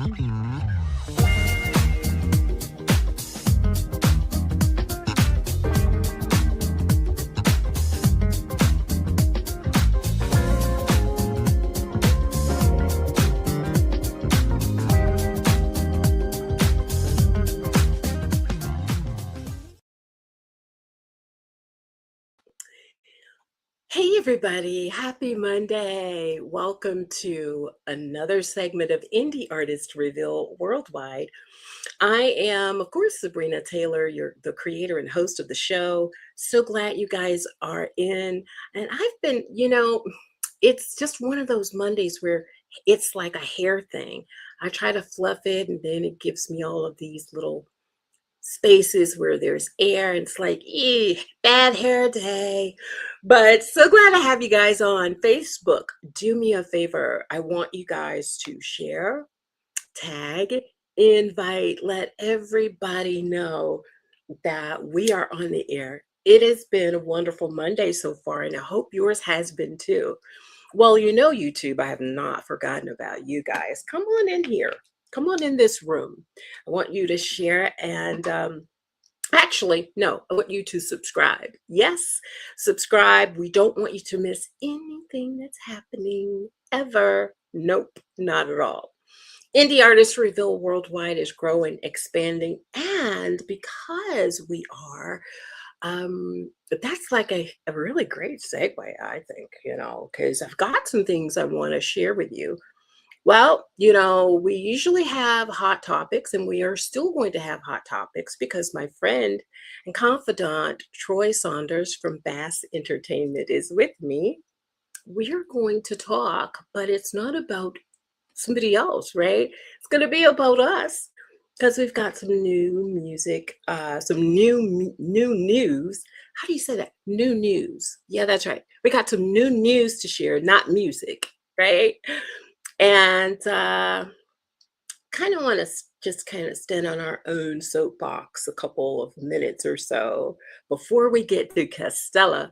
Hey everybody, happy Monday. Welcome to another segment of Indie Artist Reveal Worldwide. I am, of course, Sabrina Taylor, the creator and host of the show. So glad you guys are in. And I've been, it's just one of those Mondays where it's like a hair thing. I try to fluff it and then it gives me all of these little spaces where there's air and it's like, bad hair day. But so glad to have you guys on Facebook. Do me a favor. I want you guys to share, tag, invite, let everybody know that we are on the air. It has been a wonderful Monday so far, and I hope yours has been too. Well, YouTube, I have not forgotten about you guys. Come on in here. Come on in this room. I want you to share and actually, no, I want you to subscribe. Yes, subscribe. We don't want you to miss anything that's happening ever. Nope, not at all. Indie Artist Reveal Worldwide is growing, expanding, and because we are, that's like a really great segue, I think, because I've got some things I want to share with you. Well, we usually have hot topics, and we are still going to have hot topics because my friend and confidant, Troy Saunders from Bass Entertainment, is with me. We are going to talk, but it's not about somebody else, right? It's going to be about us because we've got some new music, some new news. How do you say that? New news. Yeah, that's right. We got some new news to share, not music, right? And kind of want to just kind of stand on our own soapbox a couple of minutes or so before we get to Castella.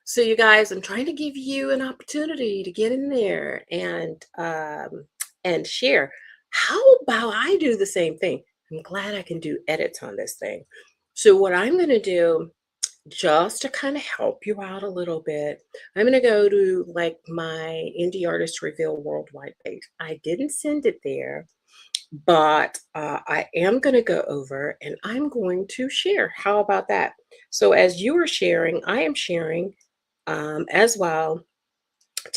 So you guys, I'm trying to give you an opportunity to get in there and share. How about I do the same thing? I'm glad I can do edits on this thing. So what I'm going to do, just to kind of help you out a little bit, I'm going to go to like my Indie Artist Reveal Worldwide page. I didn't send it there, but I am going to go over and I'm going to share. How about that? So as you are sharing, I am sharing as well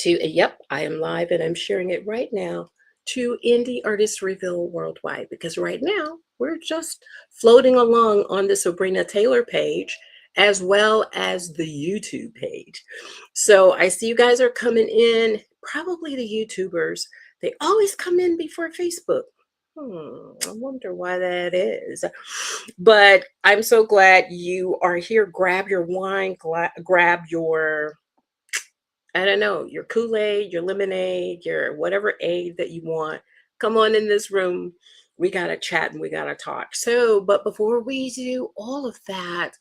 yep, I am live and I'm sharing it right now to Indie Artist Reveal Worldwide, because right now we're just floating along on the Sabrina Taylor page as well as the YouTube page. So I see you guys are coming in, probably the YouTubers. They always come in before Facebook. I wonder why that is. But I'm so glad you are here. Grab your wine, grab your, I don't know, your Kool-Aid, your lemonade, your whatever aid that you want. Come on in this room. We got to chat and we got to talk. So, but before we do all of that,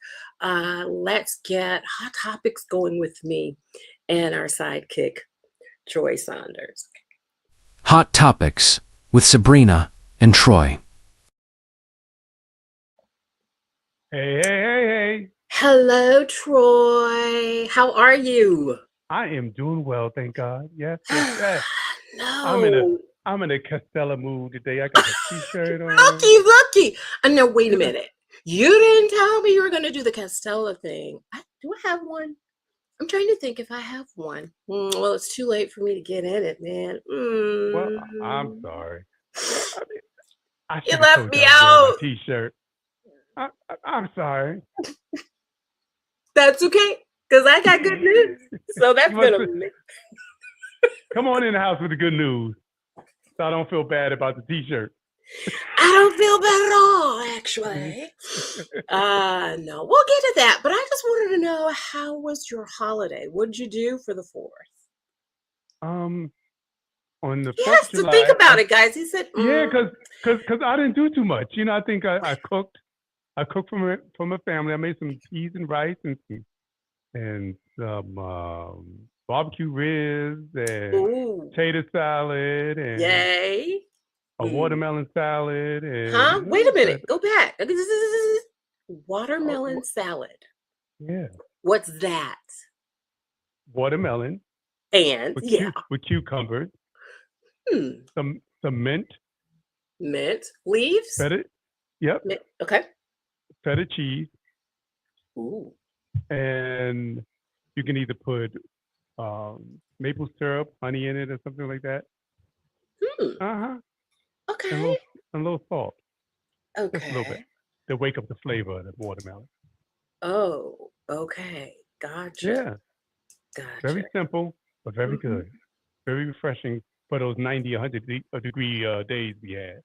let's get hot topics going with me and our sidekick, Troy Saunders. Hot Topics with Sabrina and Troy. Hey. Hello, Troy. How are you? I am doing well, thank God. Yes. No. I'm in a Castella mood today. I got a t-shirt on. Lucky. No, wait a minute. You didn't tell me you were going to do the Castella thing. Do I have one? I'm trying to think if I have one. Well, it's too late for me to get in it, man. Well, I'm sorry. I You left me out. My t-shirt. I'm sorry. That's okay, because I got good news. So that's going to come on in the house with the good news, so I don't feel bad about the t-shirt. I don't feel bad at all, actually. No, we'll get to that. But I just wanted to know, how was your holiday? What did you do for the 4th? On the he has to think about it, guys. He said, yeah, because I didn't do too much. I think I cooked. I cooked for my family. I made some peas and rice and some barbecue ribs and potato salad and yay. a watermelon salad, and Huh? Wait a but, minute. Go back. uh, Watermelon salad. yeah, What's that? watermelon And yeah. with cucumbers, Hmm. some mint, Mint leaves. feta, yep, Mint. Okay. feta cheese, Ooh. and you can either put maple syrup, honey in it, or something like that. Hmm. Uh huh. And Okay. a little salt, just a little bit, Okay. to wake up the flavor of the watermelon. Oh, okay. Gotcha. Yeah, Gotcha. very simple, but very Mhm. good. Very refreshing for those 90, 100 degree days we had.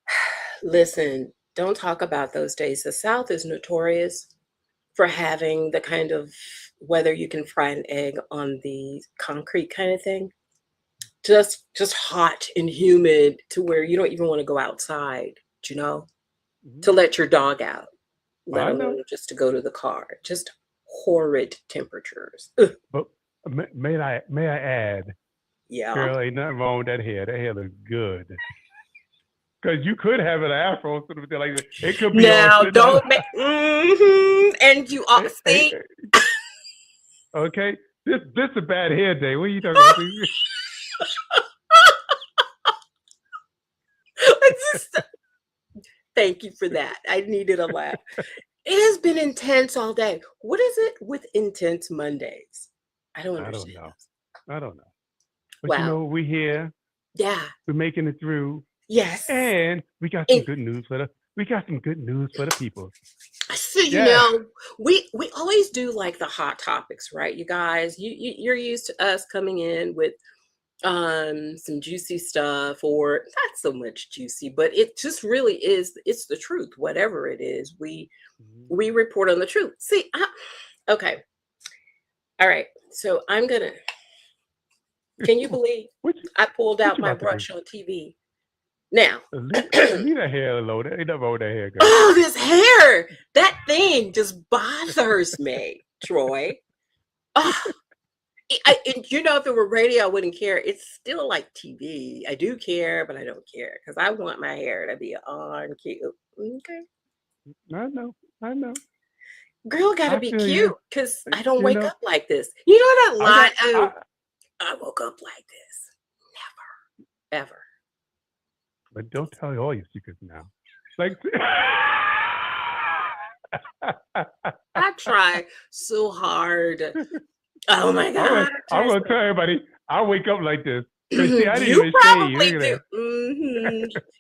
Listen, don't talk about those days. The South is notorious for having the kind of weather you can fry an egg on the concrete kind of thing. Just hot and humid to where you don't even want to go outside, you know, Mhm. to let your dog out, let I know, alone just to go to the car. Just horrid temperatures. Ugh, but may I add, yeah. girl, ain't nothing wrong with that hair. That hair looks good. Because you could have an afro, sort of thing like that. It could be all Now sitting on. don't make and you all see. Okay, this a bad hair day. What are you talking about? Thank you for that. I needed a laugh. It has been intense all day. What is it with intense Mondays? I don't I don't understand know. those. I don't know. But you Wow. know, we're here. Yeah. We're making it through, Yes. and we got some And good news for the. We got some good news for the people. so Yeah. we always do like the hot topics, right? You guys, you're used to us coming in with some juicy stuff, or not so much juicy, but it just really is, it's the truth. Whatever it is, we report on the truth. See, okay. All right. So I'm gonna, can you believe what I pulled what out you my about to do? brush on TV? Now, Leave that hair alone. There ain't nothing wrong with that hair, girl. oh, this hair, that thing just bothers me, Troy. Oh, and you know, if it were radio, I wouldn't care. It's still like TV. I do care, but I don't care because I want my hair to be on cute. Okay. I know. I know. Girl got to I be feel you. cute because I don't You wake know, up like this. You know that I line? got. Oh, I woke up like this. Never, ever. But don't tell all your secrets now. Like. I try so hard. Oh my God, I I'm try gonna so tell everybody I wake up like this. Cause see, I didn't You even shave. probably Look do. at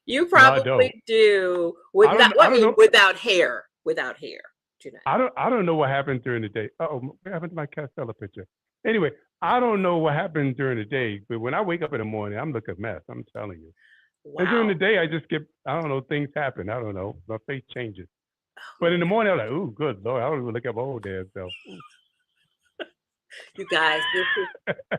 You that. No, I don't. probably do. With not, I I don't mean, know. without hair. Without hair. Do not. I don't know what happened during the day. Oh, what happened to my Castella picture? Anyway, I don't know what happened during the day, but when I wake up in the morning, I'm looking a mess. I'm telling you. And during the Wow. day, I just get, I don't know, things happen. I don't know. My face changes. Oh But my in the God. morning, I'm like, ooh, good Lord, I don't even look up old damn self. You guys,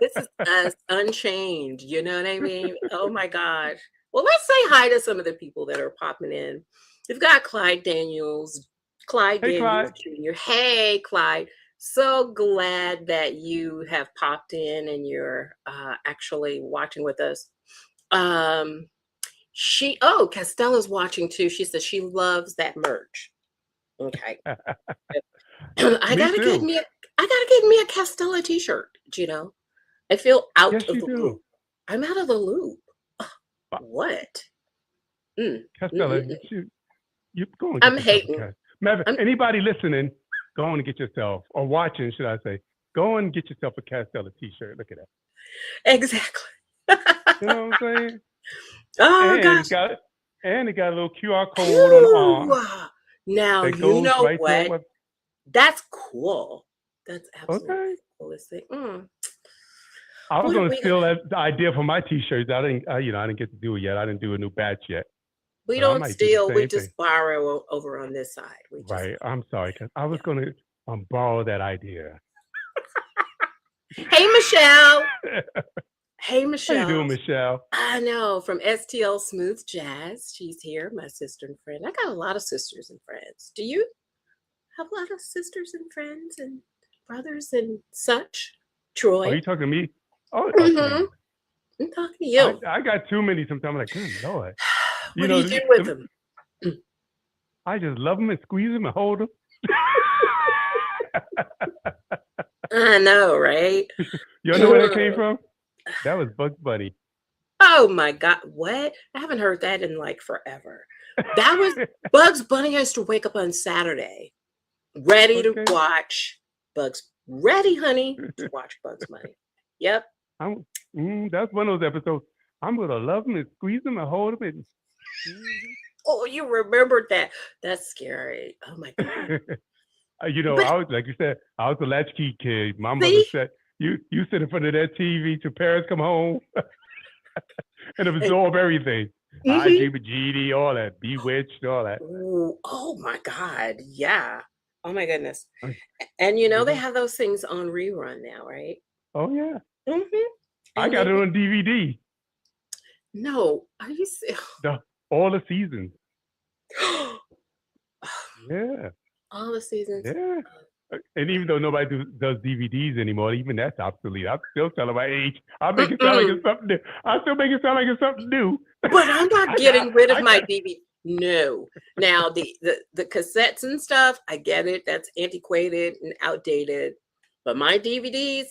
this is us unchained. You know what I mean? Oh my gosh. Well, let's say hi to some of the people that are popping in. We've got Clyde Hey, Daniels Clyde. Jr. Hey, Clyde. So glad that you have popped in and you're actually watching with us. Um, Castella's watching too. She says she loves that merch. Okay. I Me gotta get too. me a I gotta get me a Castella t-shirt, you know. I feel out Yes, of you the do. loop. I'm out of the loop. Uh, What? Mm, mm, Castella, mm, mm. you go and get I'm yourself a hating. Castella. Matter, I'm anybody listening, go on and get yourself, or watching, should I say, go on and get yourself a Castella t-shirt. Look at that. exactly. You know what I'm saying? Oh And gosh. it got a little QR code on the arm Phew. Now that you goes know right to our what? web. That's cool. That's absolutely Okay. the coolest thing. I was What going to we steal that the idea for my t-shirts. I didn't get to do it yet. I didn't do a new batch yet, we but I don't might do the steal, we same thing. just borrow over on this side. We just Right. I'm sorry, because I was yeah. going to borrow that idea. Hey Michelle. Hey How you Michelle. doing, Michelle? I know, from STL Smooth Jazz. She's here, my sister and friend. I got a lot of sisters and friends. Do you have a lot of sisters and friends and brothers and such? Are Troy? you talking to me? Oh, Mm-hmm. please. I'm talking to you. I got too many sometimes. I'm like, good Lord. You What do know, you do with them? I just love them and squeeze them and hold them. I know, right? You know where that came from? That was Bugs Bunny. Oh my God, what? I haven't heard that in like forever. That was Bugs Bunny used to wake up on Saturday, ready to Okay. watch Bugs, ready, honey, to watch Bugs Bunny. Yep. I'm, that's one of those episodes. I'm gonna love them and squeeze them and hold them. Oh, you remembered that. That's scary. Oh my God. You know, But I was like you said, I was a latchkey kid. My mother see, said, "You sit in front of that TV till parents come home and and, absorb everything. I mhm. Dream of Jeannie, all that, Bewitched, all that." Ooh, oh my God. Yeah. Oh my goodness. Uh, And You they know? have those things on rerun now, right? Oh yeah, Hmm. I And got it on DVD. no, are you serious? The all the seasons. Yeah, All the seasons. yeah. And even though nobody does DVDs anymore, even that's obsolete. I'm still telling my age. I make it sound like Mm-mm. it's something new. I still make it sound like it's something new. But I'm not I got, getting rid of I my got. DVD. No. Now the cassettes and stuff, I get it. That's antiquated and outdated. But my DVDs,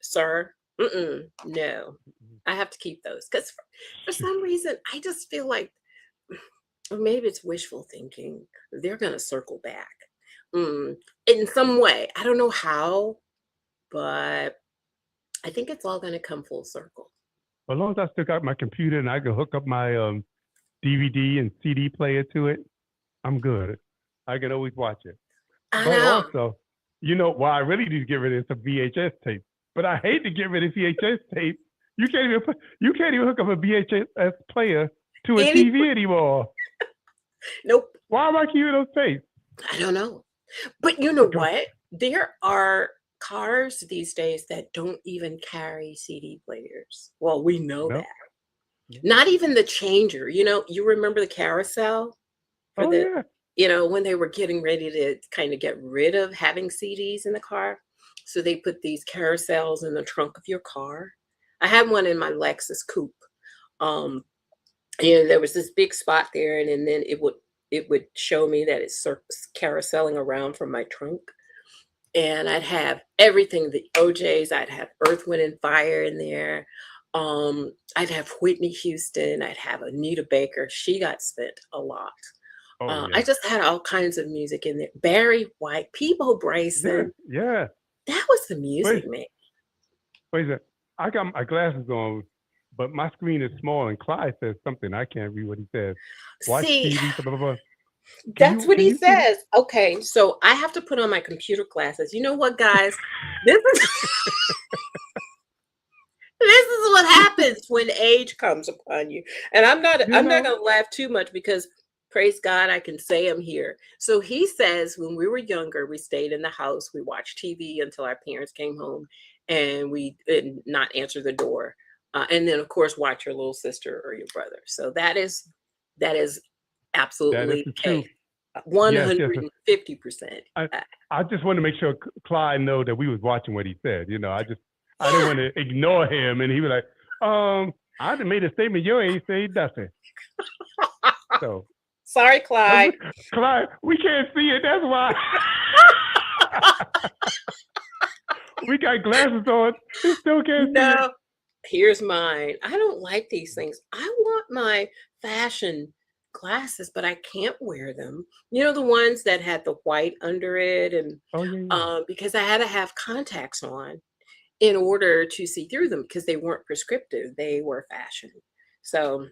sir, no. I have to keep those because for some reason I just feel like, or maybe it's wishful thinking. They're gonna circle back, in some way. I don't know how, but I think it's all gonna come full circle. As long as I still got my computer and I can hook up my DVD and CD player to it, I'm good. I can always watch it. I But know. also, you know, what I really need to get rid of is some VHS tape. But I hate to get rid of VHS tape. You can't even hook up a VHS player to a Any TV anymore. Nope. Why am I keeping those tapes? I don't know. But you know what? There are cars these days that don't even carry CD players. Well, we know No. that. Not even the changer. You remember the carousel for Oh the, yeah. when they were getting ready to kind of get rid of having CDs in the car. So they put these carousels in the trunk of your car. I had one in my Lexus coupe. Um, and there was this big spot there, and then it would show me that it's carouseling around from my trunk. And I'd have everything, the OJs, I'd have Earth, Wind and Fire in there. I'd have Whitney Houston, I'd have Anita Baker. She got spent a lot. Oh I yeah. just had all kinds of music in there. Barry White, Peebo Yeah. Bryson. Yeah. That was the Wait, music, man. wait a second. I got my glasses on, but my screen is small and Clyde says something. I can't read what he says. Watch See, TV, blah, blah, blah. that's what Can he you see? says. Okay, so I have to put on my computer glasses. You know what, guys? This is this is what happens when age comes upon you. And I'm not You I'm not know? gonna laugh too much because praise God, I can say I'm here. So he says when we were younger, we stayed in the house, we watched TV until our parents came home, and we did not answer the door. And then of course watch your little sister or your brother. So that is That is absolutely the the truth. case. Yes, yes. 150%. I I just want to make sure Clyde know that we was watching what he said. You know, I didn't Yeah. want to ignore him, and he was like, I done made a statement. You ain't say nothing. So, Sorry, Clyde. Clyde, we can't see it. That's why we got glasses on. We still can't see it. No, here's mine. I don't like these things. I want my fashion glasses, but I can't wear them. The ones that had the white under it, and Oh yeah, yeah. because I had to have contacts on in order to see through them because they weren't prescriptive, they were fashion. So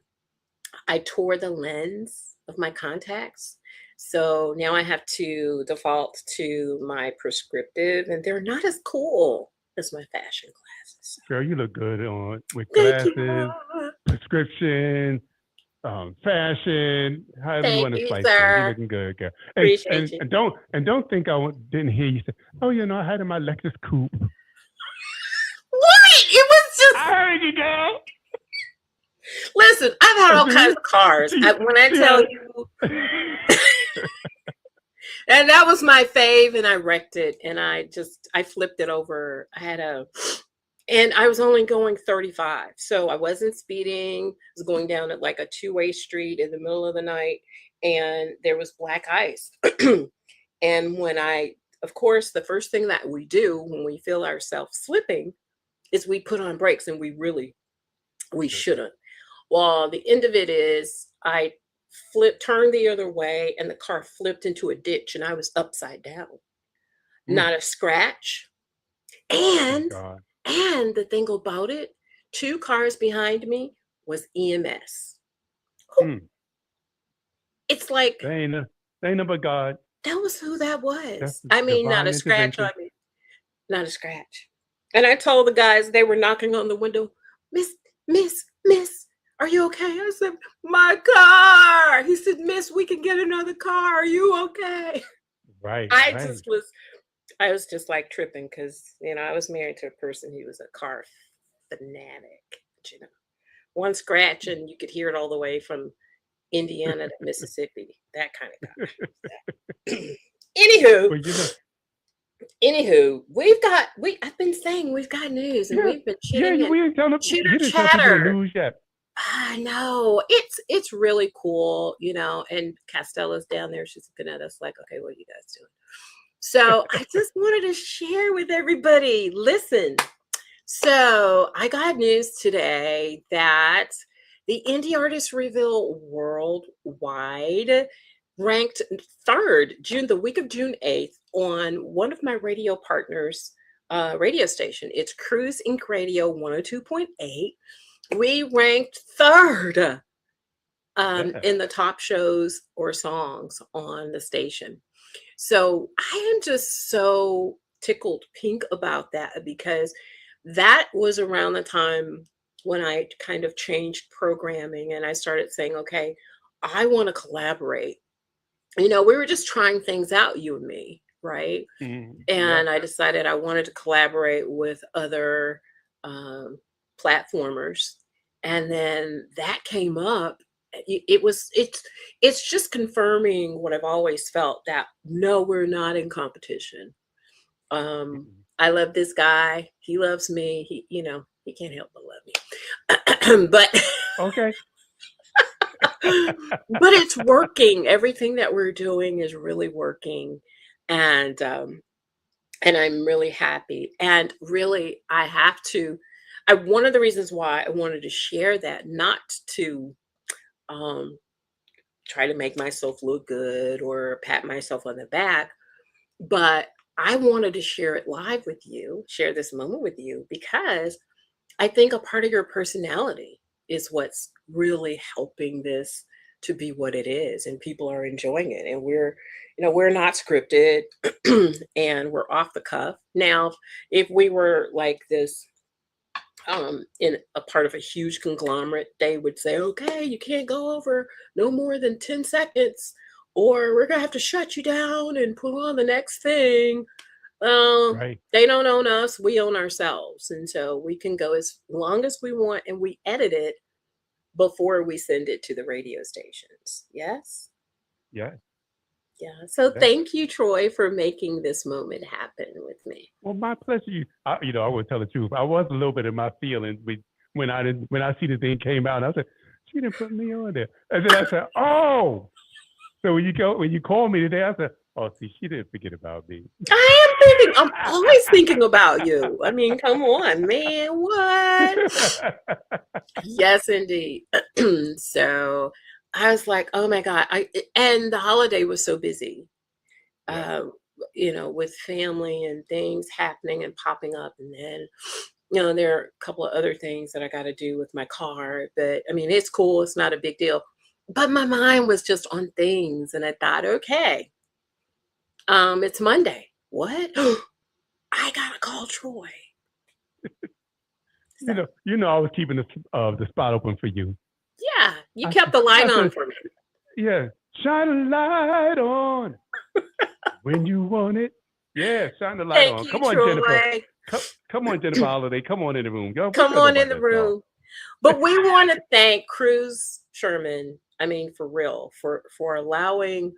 I tore the lens of my contacts. So now I have to default to my prescriptive, and they're not as cool as my fashion glasses. Girl, you look good on with Thank you. glasses, prescription, fashion, however you Thank want to you, slice it. You're sir. looking good, girl. And Appreciate and, you. and don't think didn't hear you say, oh, I had in my Lexus coupe. What? It was just, I heard you, girl. listen, I've had all kinds of cars. She, When I she tell had, you, and that was my fave, and I wrecked it, and I flipped it over. I had And I was only going 35. So I wasn't speeding. I was going down at like a two-way street in the middle of the night, and there was black ice. And of course, the first thing that we do when we feel ourselves slipping is we put on brakes, and we Sure. shouldn't. Well, the end of it is I turned the other way, and the car flipped into a ditch, and I was upside down. Mm, Not a scratch. thank And God. the thing about it, 2 cars behind me was EMS. Who Mm, it's like, they ain't no but God. that was who that That's was. I mean, not a divine scratch on intervention. me, not a scratch. And I told the guys, they were knocking on the window, "Miss, miss, are you okay?" I said, "My car." He said, "Miss, we can get another car. Are you okay?" Right, I right. just was I was just like tripping because, I was married to a person who was a car fanatic, you know. One scratch and you could hear it all the way from Indiana to Mississippi, that kind of guy. anywho, Well, I've been saying we've got news, and yeah, we've been yeah. chitting and We ain't telling. chitter You didn't tell people the chatter. news yet. I know it's really cool, and Castella's down there. She's looking at us like, okay, what are you guys doing? So I just wanted to share with everybody. Listen, so I got news today that the Indie Artist Reveal Worldwide ranked third, the week of June 8th, on one of my radio partners' radio station. It's Cruise Inc. Radio 102.8. We ranked third Yeah. in the top shows or songs on the station. So I am just so tickled pink about that, because that was around the time when I kind of changed programming and I started saying, okay, I want to collaborate. We were just trying things out, you and me, right? Yeah. And I decided I wanted to collaborate with other um, platformers. And then that came up. It's just confirming what I've always felt, that no, we're not in competition. um Mm-mm. I love this guy, he loves me, he can't help but love me. But Okay. but it's working. Everything that we're doing is really working. And I'm really happy. And really, one of the reasons why I wanted to share that, not to um, try to make myself look good or pat myself on the back, but I wanted to share it live with you, share this moment with you, because I think a part of your personality is what's really helping this to be what it is, and people are enjoying it. And we're not scripted, and we're off the cuff. Now, if we were like this, in a part of a huge conglomerate, they would say, okay, you can't go over no more than 10 seconds, or we're gonna have to shut you down and put on the next thing. Right. They don't own us, we own ourselves. And so we can go as long as we want, and we edit it before we send it to the radio stations. Yes? Yeah. Yeah. So Yeah. thank you, Troy, for making this moment happen with me. Well, my pleasure. I would tell the truth. I was a little bit in my feelings when I see the thing came out. And I said, she didn't put me on there. And then I said, oh. So when you called me today, I said, oh, see, she didn't forget about me. I'm always thinking about you. I mean, come on, man. What? Yes, indeed. So I was like, oh my God. And the holiday was so busy. Yeah. uh, with family and things happening and popping up. And then, there are a couple of other things that I got to do with my car. But I mean, it's cool. It's not a big deal. But my mind was just on things. And I thought, okay, it's Monday. What? I got to call Troy. So, I was keeping the spot open for you. yeah, you kept the light I on said, for me. yeah, shine a light on when you want it. Yeah, shine the light Thank on. you, Come on, Jennifer. Troy. Come on, Jennifer Holiday. Come on in the room. Yo, we Come should know on in about the that song. room. But we want to thank Cruz Sherman. I mean, for real, for allowing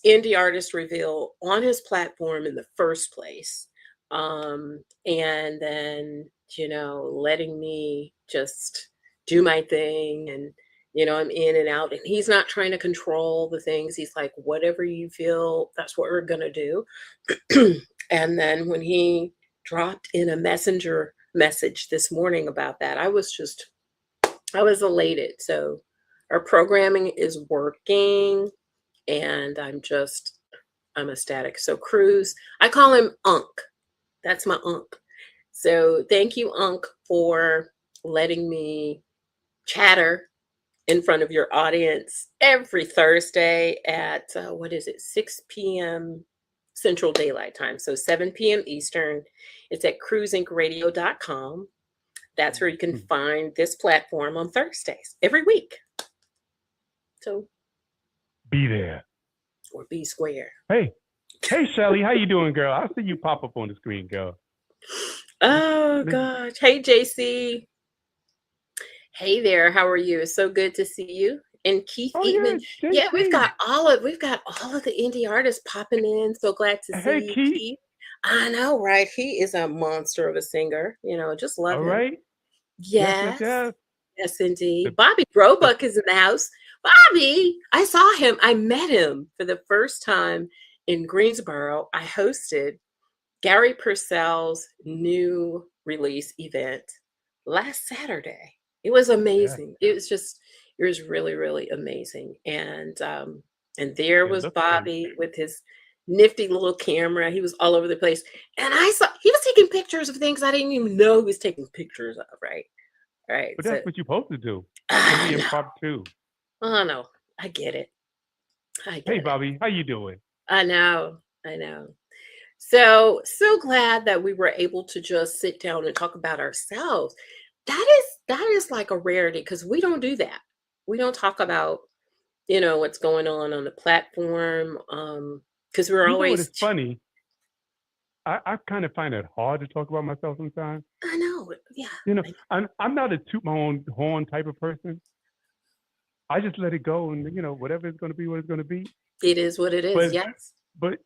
Indie Artist Reveal on his platform in the first place. And then, letting me just do my thing. And, I'm in and out. And he's not trying to control the things. He's like, whatever you feel, that's what we're going to do. And then when he dropped in a messenger message this morning about that, I was elated. So our programming is working, and I'm ecstatic. So Cruz, I call him Unc. That's my Unc. So thank you, Unc, for letting me chatter in front of your audience every Thursday at, 6 p.m. Central Daylight Time. So 7 p.m. Eastern. It's at cruisinkradio.com. That's where you can find this platform on Thursdays every week. So be there. Or be square. Hey, Shelly, how you doing, girl? I see you pop up on the screen, girl. Oh gosh. Hey, JC. Hey there. How are you? It's so good to see you. And Keith Eatman. Yeah, we've got all of the indie artists popping in. So glad to see you, Keith. I know, right? He is a monster of a singer. Just love him. All right. Yes, indeed. Bobby Roebuck is in the house. Bobby, I saw him. I met him for the first time in Greensboro. I hosted Gary Purcell's new release event last Saturday. It was amazing. Yeah. It was really, really amazing. And there was Bobby with his nifty little camera. He was all over the place. And I saw he was taking pictures of things I didn't even know he was taking pictures of, right? Right. But that's what you're supposed to do. Impromptu. Oh no, I get it. Hey Bobby, how you doing? I know. So glad that we were able to just sit down and talk about ourselves. That is like a rarity, because we don't do that. We don't talk about, what's going on the platform. Because we're always. It's funny. I kind of find it hard to talk about myself sometimes. I know. Yeah. I'm not a toot my own horn type of person. I just let it go, and whatever it's going to be, what it's going to be. It is what it is. Yes. But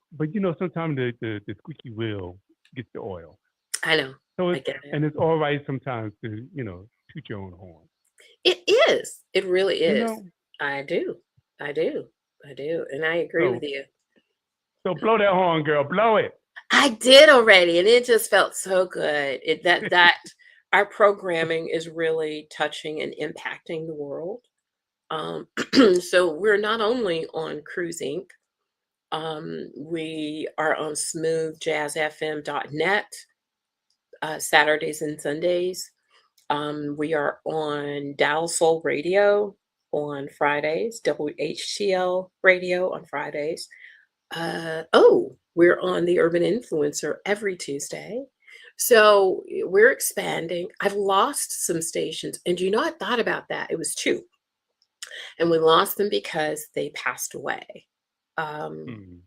sometimes the squeaky wheel gets the oil. I know. So I get it. And it's all right sometimes to toot your own horn. It is. It really is. I do, and I agree with you. So blow that horn, girl. Blow it. I did already, and it just felt so good. That our programming is really touching and impacting the world. So we're not only on Cruise Inc. We are on smoothjazzfm.net Saturdays and Sundays. We are on Dial Soul Radio on Fridays, WHTL Radio on Fridays. We're on the Urban Influencer every Tuesday. So we're expanding. I've lost some stations, and I thought about that. It was 2. And we lost them because they passed away. I'm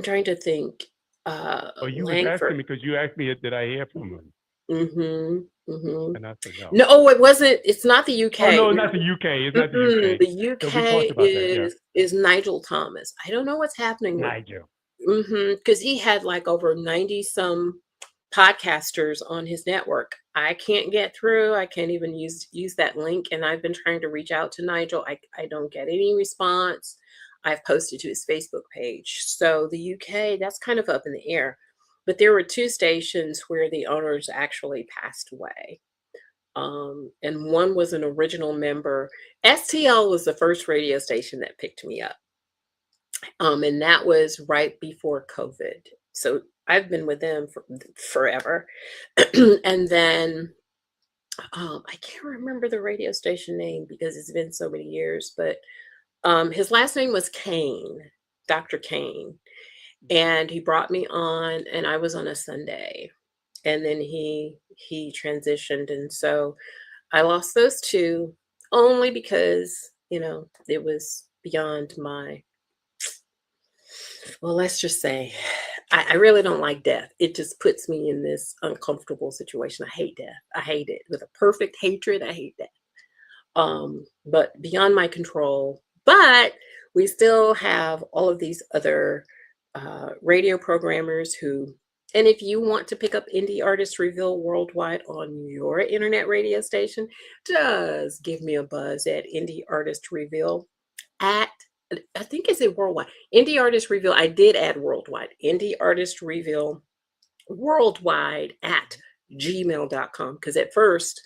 trying to think. You were asking me because you asked me, did I hear from them? And I said no. No, it wasn't. It's not the UK. Oh, no, not the UK. It's not the UK. The UK is Nigel Thomas. I don't know what's happening with Nigel. Because he had like over 90 some podcasters on his network. I can't get through. I can't even use that link. And I've been trying to reach out to Nigel. I don't get any response. I've posted to his Facebook page. So the UK, that's kind of up in the air. But there were 2 stations where the owners actually passed away. And one was an original member. STL was the first radio station that picked me up. And that was right before COVID. So I've been with them for forever. And then I can't remember the radio station name because it's been so many years, but his last name was Kane, Dr. Kane. And he brought me on, and I was on a Sunday. And then he transitioned. And so I lost those 2 only because, it was beyond my, well, let's just say, I really don't like death. It just puts me in this uncomfortable situation. I hate death. I hate it with a perfect hatred. I hate death. But beyond my control. But we still have all of these other radio programmers who And if you want to pick up Indie Artist Reveal Worldwide on your internet radio station, just give me a buzz at Indie Artist Reveal at, I think it's a worldwide. Indie Artist Reveal, I did add worldwide. Indie Artist Reveal Worldwide at gmail.com. Because at first,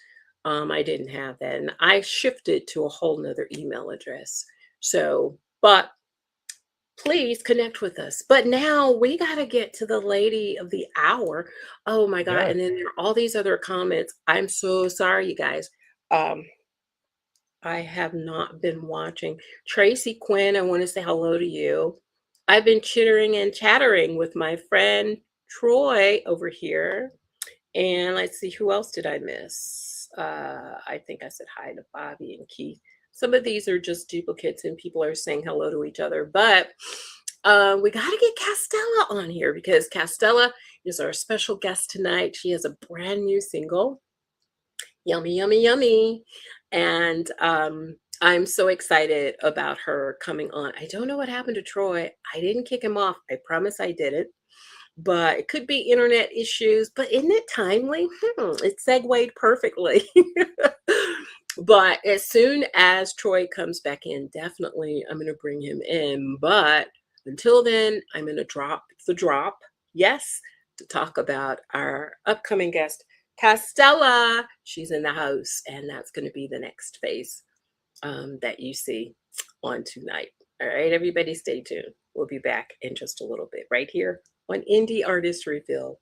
I didn't have that. And I shifted to a whole nother email address. So, but please connect with us. But now we got to get to the lady of the hour. Oh my God. Yes. And then there are all these other comments. I'm so sorry, you guys. Um, I have not been watching. Tracy Quinn, I want to say hello to you. I've been chittering and chattering with my friend Troy over here. And let's see, who else did I miss? I think I said hi to Bobby and Keith. Some of these are just duplicates and people are saying hello to each other. But we got to get Castella on here because Castella is our special guest tonight. She has a brand new single, Yummy, Yummy, Yummy. And I'm so excited about her coming on. I don't know what happened to Troy. I didn't kick him off. I promise I didn't. But it could be internet issues. But isn't it timely? It segued perfectly. But as soon as Troy comes back in, definitely I'm going to bring him in. But until then, I'm going to drop the drop. Yes, to talk about our upcoming guest, Castella. She's in the house, and that's going to be the next phase that you see on tonight. All right, everybody, stay tuned. We'll be back in just a little bit right here on Indie Artist Reveal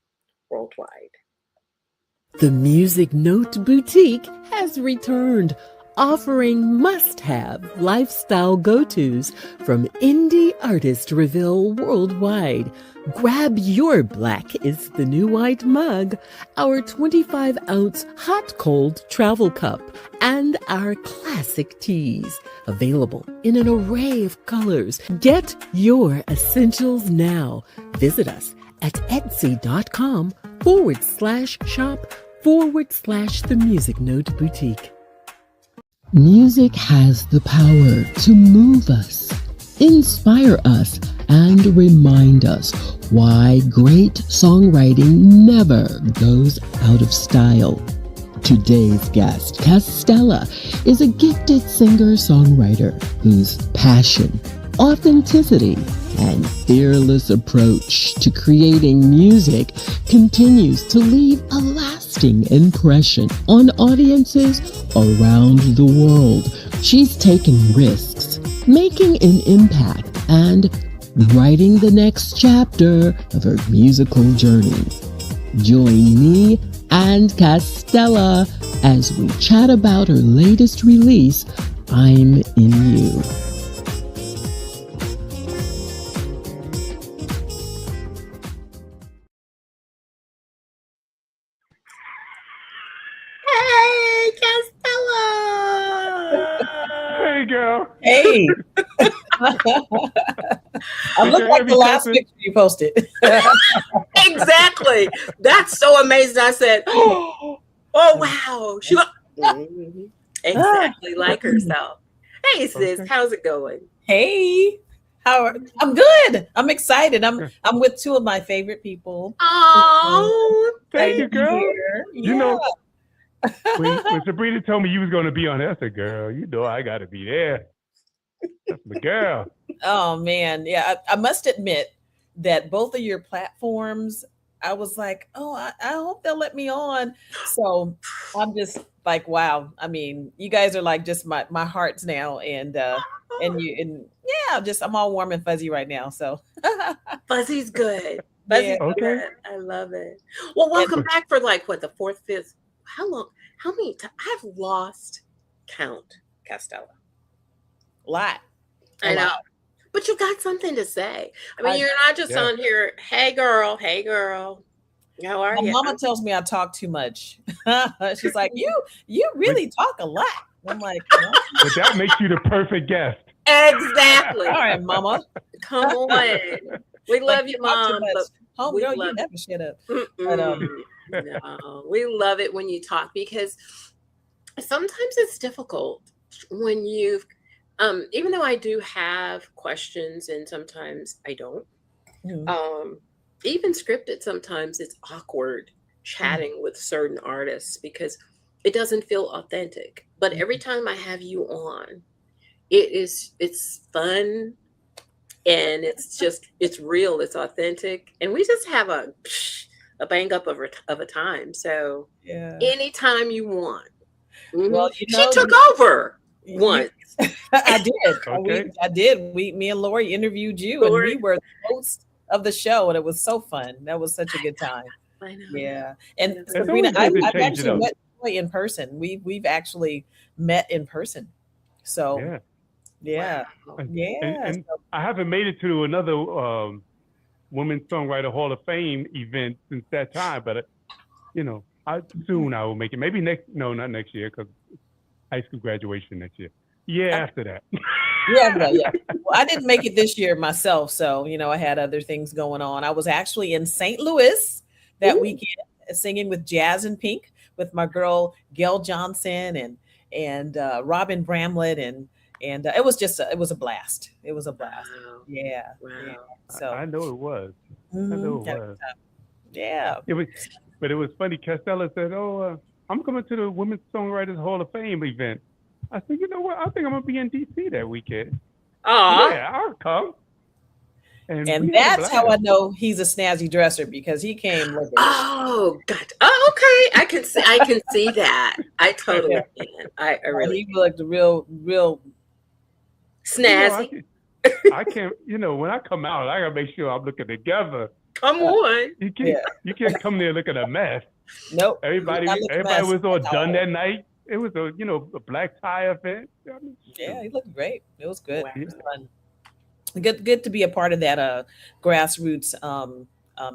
Worldwide. The Music Note Boutique has returned, offering must-have lifestyle go-tos from Indie Artist Reveal Worldwide. Grab your Black is the New White mug, our 25-ounce hot-cold travel cup, and our classic teas, available in an array of colors. Get your essentials now. Visit us at etsy.com/shop/The Music Note Boutique. Music has the power to move us, inspire us, and remind us why great songwriting never goes out of style. Today's guest, Castella, is a gifted singer-songwriter whose passion, authenticity, and fearless approach to creating music continues to leave a lasting impression on audiences around the world. She's taken risks, making an impact, and writing the next chapter of her musical journey. Join me and Castella as we chat about her latest release, I'm in You. Hey, Castella! Hey, girl. Hey. I look like the last picture you posted. Exactly. That's so amazing. I said, oh wow. She looked exactly like herself. Hey, sis, how's it going? Hey. I'm good. I'm excited. I'm with two of my favorite people. Oh, Thank you, girl. You know, Yeah. when Sabrina told me you was going to be on there, I said, girl, you know I got to be there. That's my girl. Oh man, yeah. I must admit that both of your platforms, I was like, oh, I hope they'll let me on. So I'm just like, wow. I mean, you guys are like just my hearts now, and yeah, just I'm all warm and fuzzy right now. So Fuzzy's good. Fuzzy's Yeah. Okay. good. I love it. Well, welcome back for like what, the fourth, fifth? How long? How many times? I've lost count, Castella. lot. I A know. lot. But you got something to say. I mean, I- you're not just Yeah. on here, hey girl, how are My you? mama tells me I talk too much. She's like, you really talk a lot. I'm like, well, But that makes you the perfect guest. Exactly. all right, mama. Come on. We love Like, you, talk too Mom. much. But Home we girl, you love never shut up. Mm-mm. No, we love it when you talk because sometimes it's difficult when you've, even though I do have questions and sometimes I don't. Mhm. Um, even scripted, sometimes it's awkward chatting with certain artists because it doesn't feel authentic. But every time I have you on, it's fun, and it's real, it's authentic, and we just have a bang up of a time. So Yeah. anytime you want. Well, She took over you, once. I did. Okay. I did. Me and Lori interviewed you, and we Lord, were the hosts of the show, and it was so fun. That was such a good time. I know. Yeah. I And know. It's Sabrina, always good to I've change it actually up. met Joy in person. We've actually met in person. So Yeah. yeah, Wow. And I haven't made it to another Women's Songwriter Hall of Fame event since that time, but soon I will make it. Maybe not next year, because high school graduation next year. Yeah, after that. Yeah. Well, I didn't make it this year myself, so I had other things going on. I was actually in St. Louis that weekend singing with Jazz and Pink with my girl Gail Johnson and Robin Bramlett, and it was a blast. It was a blast. Wow. Yeah. Wow. Yeah. So I know it was. I mhm, know it had a was. good time. Yeah. But it was funny. Castella said, "Oh, I'm coming to the Women's Songwriters Hall of Fame event." I said, "You know what? I think I'm gonna be in DC that weekend." Aw. Yeah, I'll come. And we had a that's how I blast. know he's a snazzy dresser, because he came looking. Oh, God. Oh, okay. I can see that. I totally can. I really He looked real snazzy. I can't. When I come out, I gotta make sure I'm looking together. Come on. You can't come there looking a mess. Nope. Everybody was all done that night. It was a black tie event. Yeah, he looked great. It was good. Wow. It was fun. Good to be a part of that grassroots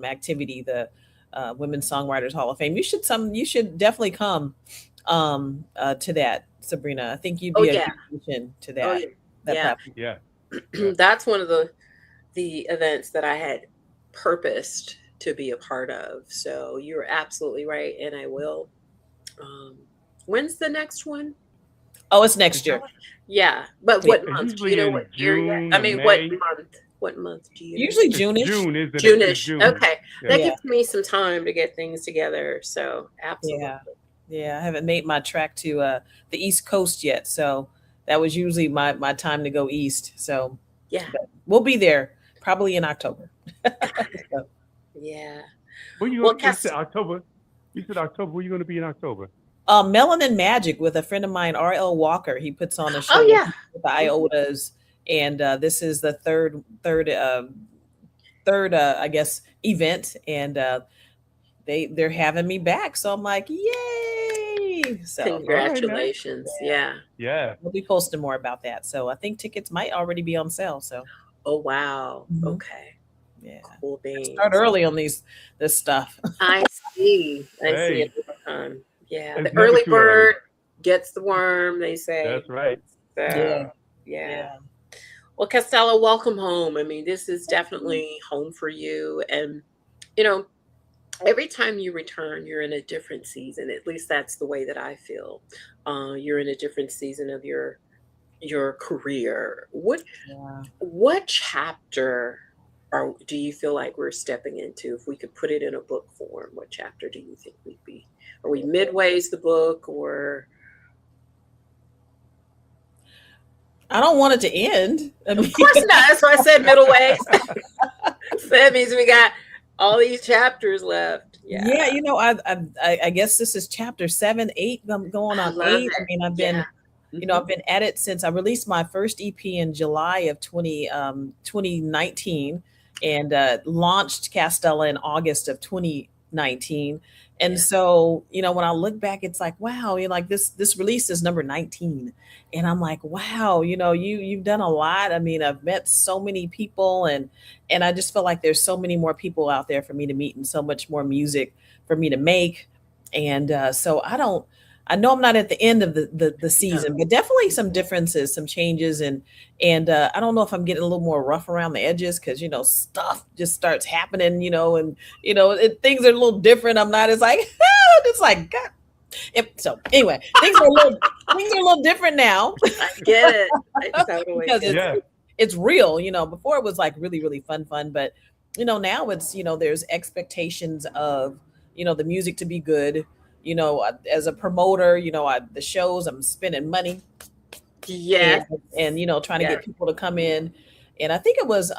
activity, the Women's Songwriters Hall of Fame. You should definitely come to that, Sabrina. I think you'd be a good addition to that. Oh, yeah. That Yeah. platform. That's one of the events that I had purposed to be a part of. So you're absolutely right, and I will. When's the next one? Oh, it's next year. Yeah, but what month? Do you know in what year yet? June I mean, or what May. month? What month do you know? Usually June-ish. June, isn't it? June-ish. June. Okay. That Yeah. gives me some time to get things together. So absolutely. Yeah. I haven't made my trek to the East Coast yet, so that was usually my time to go east. So Yeah. we'll be there probably in October. So, Yeah. You said October. You said October. Where are you going to be in October? Melanin Magic with a friend of mine, R.L. Walker. He puts on a show with the Iotas, and this is the third I guess event, and they're having me back. So I'm like, yay! So Congratulations. Yeah. we'll be posting more about that. So I think tickets might already be on sale. So Oh wow. Mhm. Okay. yeah, Cool beans. start early on this stuff. I see. I see Hey. it all the time. Yeah. It's The never early too early. bird gets the worm, they say. That's right. So, yeah. Well, Castella, welcome home. I mean, this is definitely home for you. And, every time you return, you're in a different season. At least that's the way that I feel. You're in a different season of your career. What chapter do you feel like we're stepping into? If we could put it in a book form, what chapter do you think we'd be? Are we midways the book, or? I don't want it to end. Of course not. That's why I said middle ways. So that means we got all these chapters left. Yeah. I guess this is chapter 7, 8. I'm going on 8. I mean, I've been, I've been at it since I released my first EP in July of 2019, and launched Castella in August of 2019. And so, when I look back, it's like, wow, like this release is number 19. And I'm like, wow, you've done a lot. I mean, I've met so many people, and I just feel like there's so many more people out there for me to meet, and so much more music for me to make. And so I know I'm not at the end of the season, but definitely some differences, some changes. And I don't know if I'm getting a little more rough around the edges, because, stuff just starts happening, and, things are a little different. I'm not as like, it's like, God. So anyway, things are a little different now. I get it. I totally because get it. it's real. Before it was like really, really fun, but now it's, there's expectations of, the music to be good. As a promoter, the shows, I'm spending money and Yes. trying to Yes. get people to come in. And I think it was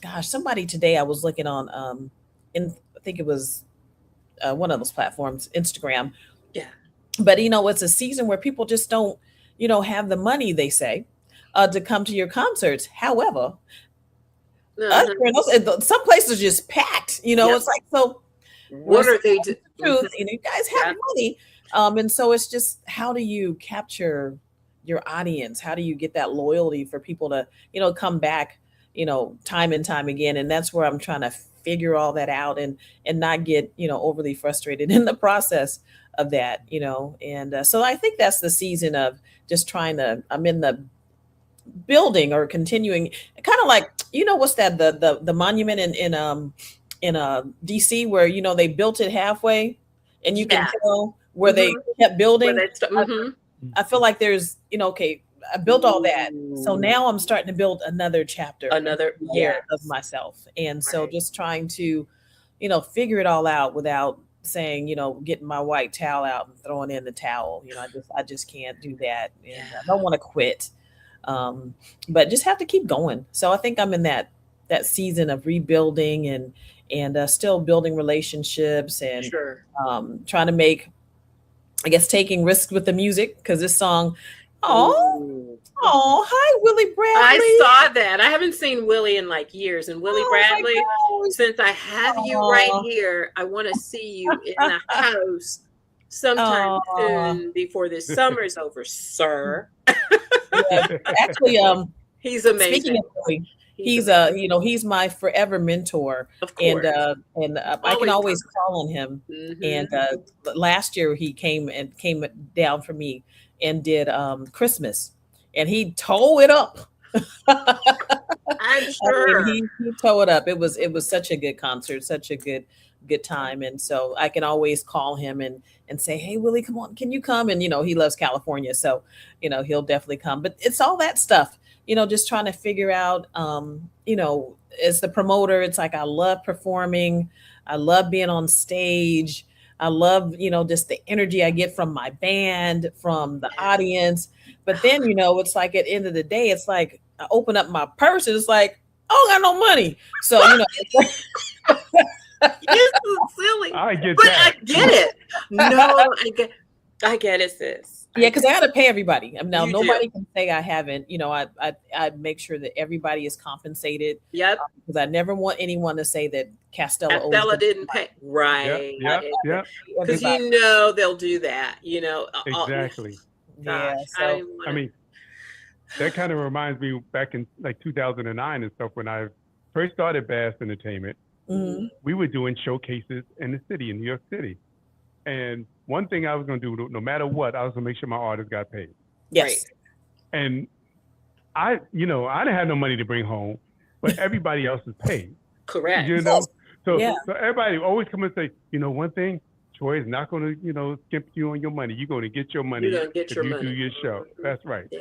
gosh, somebody today I was looking on I think it was one of those platforms, Instagram. Yeah. But it's a season where people just don't, have the money, they say, to come to your concerts. However, Uh-huh. some places just packed. Yep. It's like, so What are they doing? truth, you guys have Yeah. money. And so it's just, how do you capture your audience? How do you get that loyalty for people to, come back, time and time again? And that's where I'm trying to figure all that out, and not get, overly frustrated in the process of that, and so I think that's the season of just I'm in the building or continuing, kind of like, what's that, the monument in DC, where they built it halfway, and you can Yeah. tell where they kept Where building. they st- I feel like there's, okay, I built all that, so now I'm starting to build another chapter, Another, layer yeah. of myself, and so Right. just trying to, figure it all out without saying, getting my white towel out and throwing in the towel. I just can't do that, and I don't want to quit, but just have to keep going. So I think I'm in that season of rebuilding, and still building relationships, and Sure. trying to make, I guess, taking risks with the music, because this song, Ooh. hi Willie Bradley. I saw that. I haven't seen Willie in like years. And Willie Bradley, since I have you right here, I want to see you in the house sometime soon before this summer is over, sir. Yeah, actually, He's amazing. speaking of Willie, he's amazing. he's my forever mentor, Of and course. I can always call on him. And last year he came down for me and did Christmas, and he tore it up. I'm sure. He tore it up. It was such a good concert, such a good time, and so I can always call him and say, "Hey Willie, come on, can you come?" And he loves California, so he'll definitely come. But it's all that stuff, just trying to figure out, as the promoter, it's like I love performing, I love being on stage, I love, just the energy I get from my band, from the audience. But then, it's like at the end of the day, it's like I open up my purse and it's like, oh, I got no money. So, it's like, You're so silly. I get But that. I get it. No, I get it, sis. yeah, because I got to pay everybody. Now, You nobody can say I haven't. I make sure that everybody is compensated, Yep. because I never want anyone to say that Castella owes Castella them didn't pay. Right. Yep. Because everybody. they'll do that. Exactly. Yeah, Gosh, so I mean, that kind of reminds me back in like 2009 and stuff, when I first started Bass Entertainment. mhm. We were doing showcases in the city, in New York City. And one thing I was going to do, no matter what, I was going to make sure my artists got paid. Yes. And I didn't have no money to bring home, but everybody else is paid. Correct. So Yeah. so everybody always come and say, one thing, Troy is not going to skimp you on your money. You're going to get your money You're gonna get if your you money. do your show. That's right. Yeah.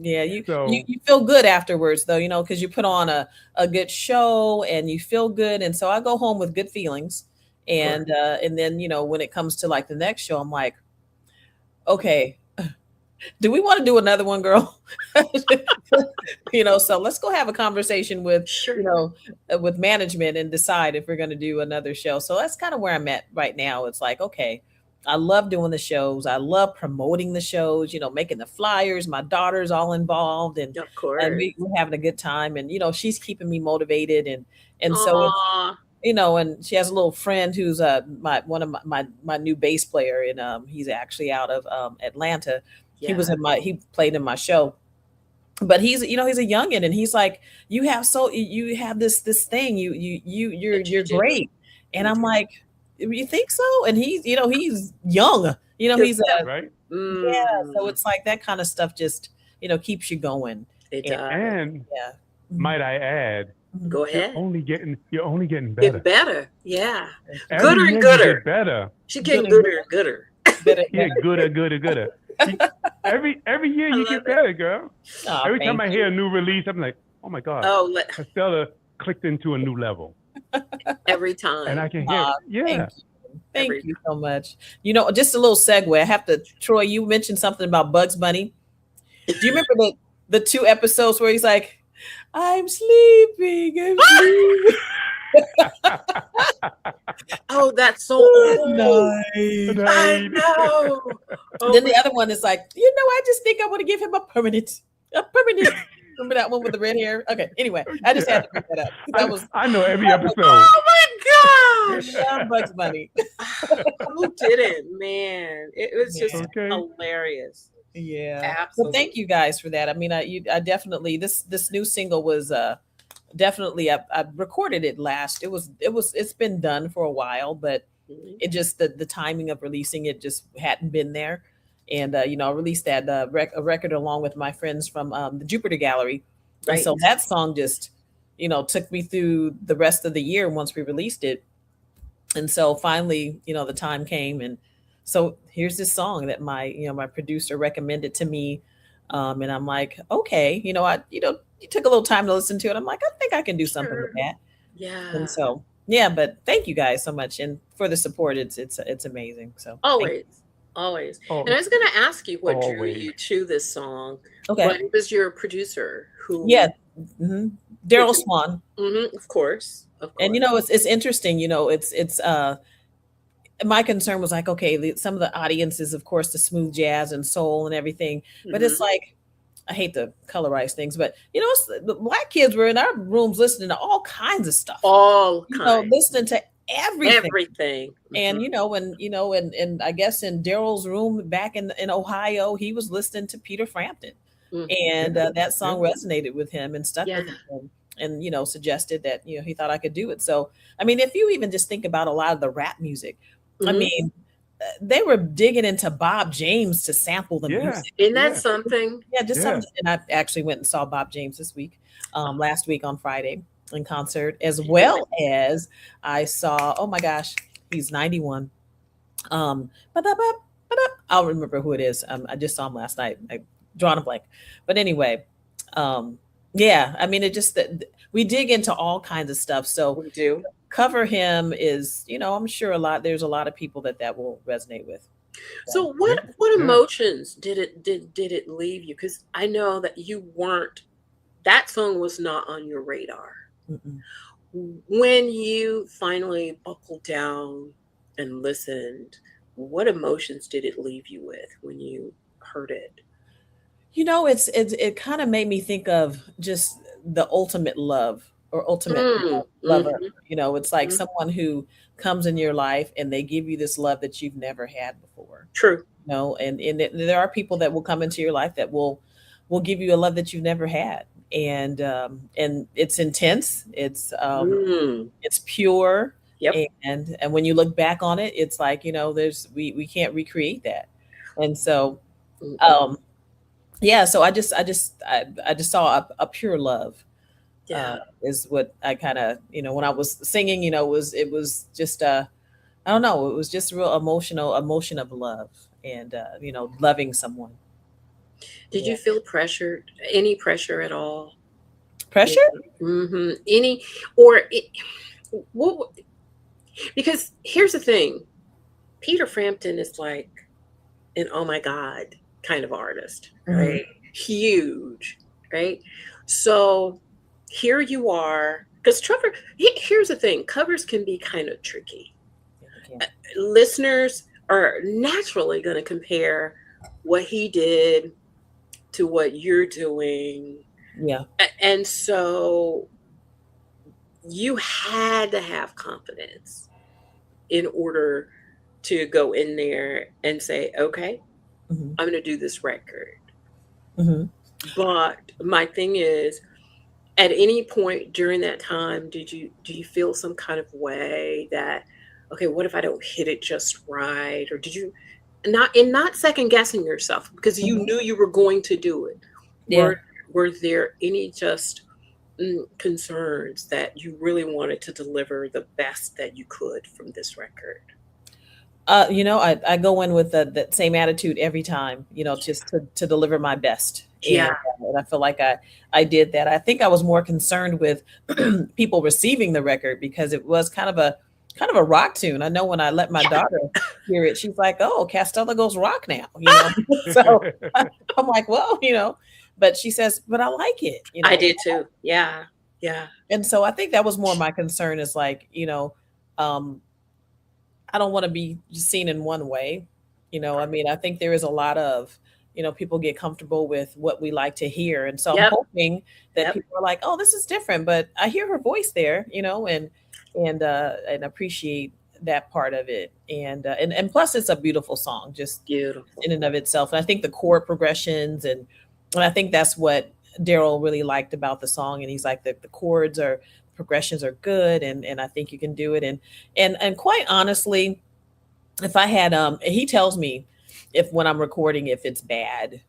Yeah, you, So- you feel good afterwards though, because you put on a good show and you feel good. And so I go home with good feelings. And then, when it comes to like the next show, I'm like, okay, do we want to do another one, girl? So let's go have a conversation with, Sure. with management and decide if we're going to do another show. So that's kind of where I'm at right now. It's like, okay, I love doing the shows. I love promoting the shows, making the flyers. My daughter's all involved, and Of course. we're having a good time. And, she's keeping me motivated. And so, Aw. and she has a little friend who's one of my new bass player, and he's actually out of Atlanta. Yeah. He played in my show, but he's a youngin', and he's like, you have this thing, you're great. And I'm like, you think so? And he's young, he's Right. yeah. So it's like that kind of stuff just, keeps you going. It does. And Yeah. might I add, Go you're ahead. only getting better. Get better. Yeah. Every Gooder year and you gooder. get better. She getting gooder and gooder. Yeah, gooder. Every year you get better, girl. Oh, Every time thank I hear a new release, I'm like, oh my God, Oh, Castella clicked into a new level. every and I time. can hear. Thank Yeah. you. Every Thank you so much. Just a little segue. I have to, Troy, you mentioned something about Bugs Bunny. Do you remember the two episodes where he's like, I'm sleeping, I'm sleeping. Oh, that's so old. Night. I Right. know. Oh Then my the other one is like, I just think I want to give him a permanent. A permanent. Remember that one with the red hair? Okay. Anyway, I just had to bring that up. That was I know every God. episode. Oh my gosh. love Bugs Bunny. Who didn't, man? It was just Man. Okay. hilarious. Yeah. Well, Absolutely. thank you guys for that. I mean, I definitely this new single was definitely I recorded it last. It's been done for a while, but Mhm. it just the timing of releasing it just hadn't been there. And I released that a record along with my friends from the Jupiter Gallery, and Right. so that song just took me through the rest of the year once we released it. And so finally, the time came, and so here's this song that my producer recommended to me, and I'm like, okay, you took a little time to listen to it. I'm like, I think I can do something with Sure. that. And Yeah. so yeah, but thank you guys so much and for the support. It's amazing. So thank Always. Always. And I Oh, was going to ask you what drew always. you to this song, you. Okay. but it was your producer Yeah. who hmm Daryl produced. Swan. Of course. Of And course. it's interesting. It's my concern was like, okay, some of the audiences, of course, the smooth jazz and soul and everything, but it's Mhm. like, I hate to colorize things, but the black kids were in our rooms listening to all kinds of stuff, All kinds. listening to everything. Everything. And Mhm. and I guess in Daryl's room back in Ohio, he was listening to Peter Frampton, Mhm. and Yeah. that Yeah. song resonated with him and stuck Yeah. with him, and suggested that he thought I could do it. So I mean, if you even just think about a lot of the rap music, I Mhm. mean, they were digging into Bob James to sample the Yeah. music. Isn't that Yeah. something? Yeah, just Yeah. something. And I actually went and saw Bob James this week, last week on Friday in concert, as well as I saw. Oh my gosh, he's 91. Ba-da-ba, ba-da. I'll remember who it is. I just saw him last night. I drawn a blank, but anyway, yeah. I mean, it just that we dig into all kinds of stuff. So We do. cover him is, I'm sure there's a lot of people that will resonate with. So Yeah. what Yeah. emotions did it leave you? Because I know that that song was not on your radar. Mm-mm. When you finally buckled down and listened, what emotions did it leave you with when you heard it? It kind of made me think of just the ultimate love or ultimate lover. Mhm. It's like Mhm. someone who comes in your life and they give you this love that you've never had before. True. There are people that will come into your life that will give you a love that you've never had, and it's intense. Mm. It's pure, Yep. and when you look back on it, it's like there's we can't recreate that, and so Mm-mm. um yeah, so I just saw a pure love, Yeah. is what I kind of when I was singing, it was just I don't know, it was just a real emotional emotion of love, and loving someone. Did Yeah. you feel pressured? Any pressure at all? Pressure. Any or it, what? Because here's the thing, Peter Frampton is like an oh my god kind of artist, Mhm. right? Huge, right? So here you are, because Trevor. Here's the thing: covers can be kind of tricky. Yeah. Listeners are naturally going to compare what he did to what you're doing, Yeah. and so you had to have confidence in order to go in there and say, okay, hmm I'm going to do this record. hmm But my thing is, at any point during that time, do you feel some kind of way that, okay, what if I don't hit it just right? Or did you not second guessing yourself because you hmm knew you were going to do it? Yeah. Were there any just concerns that you really wanted to deliver the best that you could from this record? I go in with that same attitude every time, just to deliver my best. Yeah. And I feel like I did that. I think I was more concerned with people receiving the record because it was kind of a rock tune. I know when I let my daughter hear it, she's like, "Oh, Castella goes rock now," you know. So I'm like, "Well, you know," but she says, "But I like it," you I know. did too. Yeah. Yeah. And so I think that was more my concern is like, you know, um, I don't want to be seen in one way. You know, I mean, I think there is a lot of, you know, people get comfortable with what we like to hear. And so I'm Yep. hoping that Yep. people are like, oh, this is different, but I hear her voice there, you know, and appreciate that part of it. And plus it's a beautiful song just Beautiful. in and of itself. And I think the chord progressions and I think that's what Daryl really liked about the song. And he's like the chords are progressions are good and I think you can do it. And quite honestly, if I had he tells me if when I'm recording if it's bad.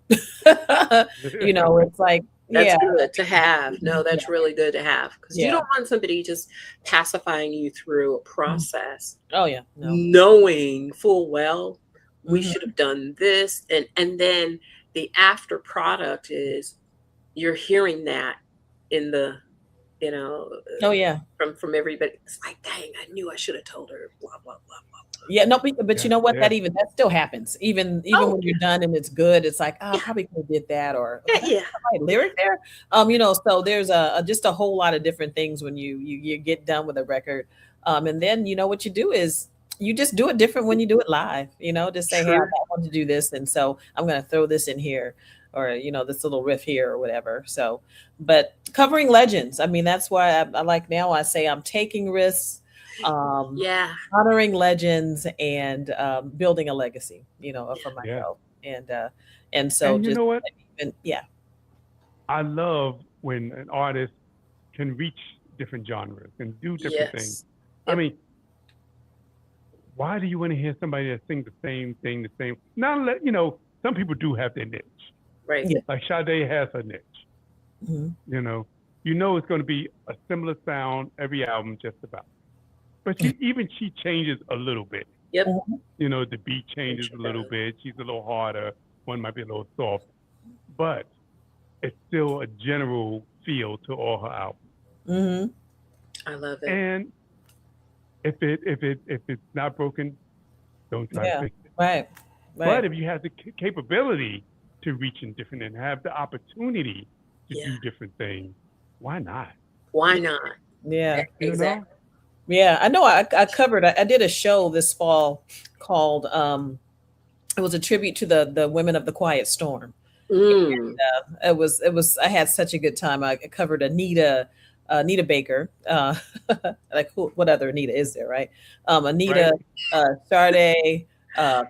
You know, it's like, That's yeah. good to have. No, Yeah. that's really good to have because you Yeah. don't want somebody just pacifying you through a process, Oh yeah. No. knowing full well we Mhm. should have done this, and then the after product is you're hearing that in the you know Oh yeah. from everybody. It's like, dang, I knew I should have told her. Blah blah blah blah blah. Yeah, no, but you Yeah, know what? yeah. That still happens. Even Oh when you're done and it's good, it's like, oh, I yeah, probably could have did that, or yeah, that's yeah. not the right lyric there. You know, so there's just a whole lot of different things when you get done with a record. And then you know what you do is you just do it different when you do it live. You know, just say, hey, I True. want to do this, and so I'm going to throw this in here, or you know, this little riff here or whatever. So, but covering legends, I mean, that's why I like now. I say I'm taking risks. Um, Yeah. Honoring legends and building a legacy, you know, for Yeah. myself, and so And you just know what? and yeah, I love when an artist can reach different genres and do different things. Yes. I Yep. mean, why do you want to hear somebody that sings the same thing, the same? Now, you know, some people do have their niche. Right. yeah, Like Sade has her niche. mhm, You know it's going to be a similar sound every album, just about. But she changes a little bit. Yep. mhm, You know, the beat changes She a little does. bit. She's a little harder. One might be a little soft, but it's still a general feel to all her albums. mhm, I love it. And if it's not broken, don't try to yeah, fix it. right, But right, if you have the capability to reach in different and have the opportunity to Yeah. do different things, why not? Why not? yeah, You Exactly. know? yeah. I know. I did a show this fall called it was a tribute to the women of the Quiet Storm. Mm. It was I had such a good time. I covered Anita Baker, like what other Anita is there, right? Right? Anita, Sade,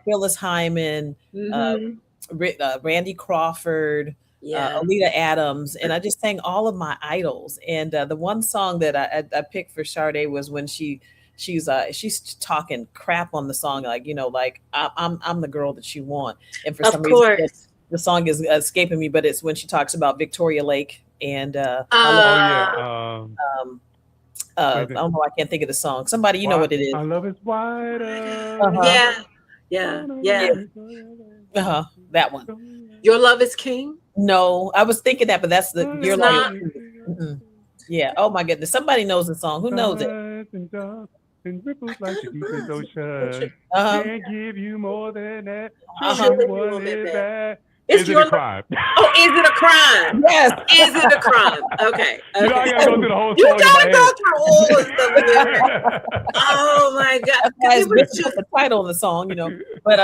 Phyllis Hyman, uh, Hmm. Randy Crawford, Yeah. Alita Adams, and I just sang all of my idols. And the one song that I picked for Sade was when she's talking crap on the song, like you know, like I'm the girl that you want, and for Of some reason course. the song is escaping me, but it's when she talks about Victoria Lake and Oh yeah. um, I What is it? don't know, I can't think of the song. Somebody, you know Why what it is. our love is Uh-huh. Yeah. wider. Yeah. Yeah. Yeah. Uh-huh. That one. Your love is king. No, I was thinking that, but that's the It's you're like, not. mm-mm. Yeah. Oh my goodness. Somebody knows the song. Who knows it? Tides and dark and ripples I like thought the it deepest was. ocean. Uh-huh. Can't give you more than that. Show Uh-huh. you Showing you what a bit is better. that. It's Is it your a love. crime? Oh, is it a crime? Yes. Is it a crime? Okay. You know, I Okay. gotta go through the whole You song in my gotta go through all the stuff in your head. head. Oh my God. That's why Because it's it was different just with the title of the song, you know. But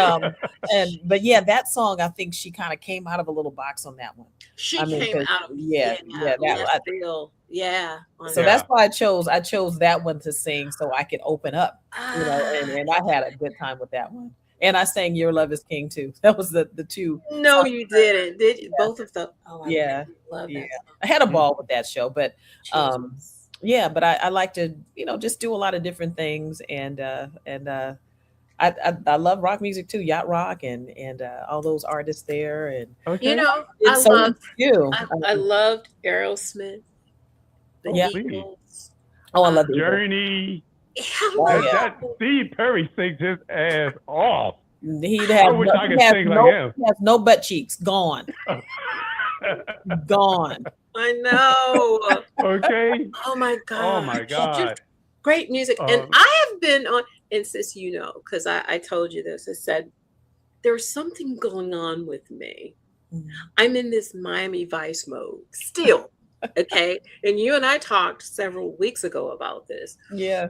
yeah, that song I think she kind of came out of a little box on that one. she I mean, came 'cause out of yeah, that left field. Yeah. On so Yeah. that's why I chose that one to sing so I could open up, you know, and I had a good time with that one. And I sang Your Love is King too. That was the two no, songs. you didn't. Did you? Both of them. Oh, I Yeah, love yeah. that song. I had a ball with that show, but Jesus. yeah, but I like to, you know, just do a lot of different things and I love rock music too, yacht rock and all those artists there and You Okay. know, I it's so loved you. I loved Aerosmith, the Oh, Yeah. please. Eagles. Oh, I love the Eagles. Journey. Oh, That, yeah. that Steve Perry sings his ass off. He I wish I could sing like him. he has no butt cheeks, gone. Gone. I know. Okay. Oh my Oh my gosh. Just God. great music. And Um, I have been on, and sis, because I told you this, I said, there's something going on with me. Mhm. I'm in this Miami Vice mode still. Okay. And you and I talked several weeks ago about this. Yeah.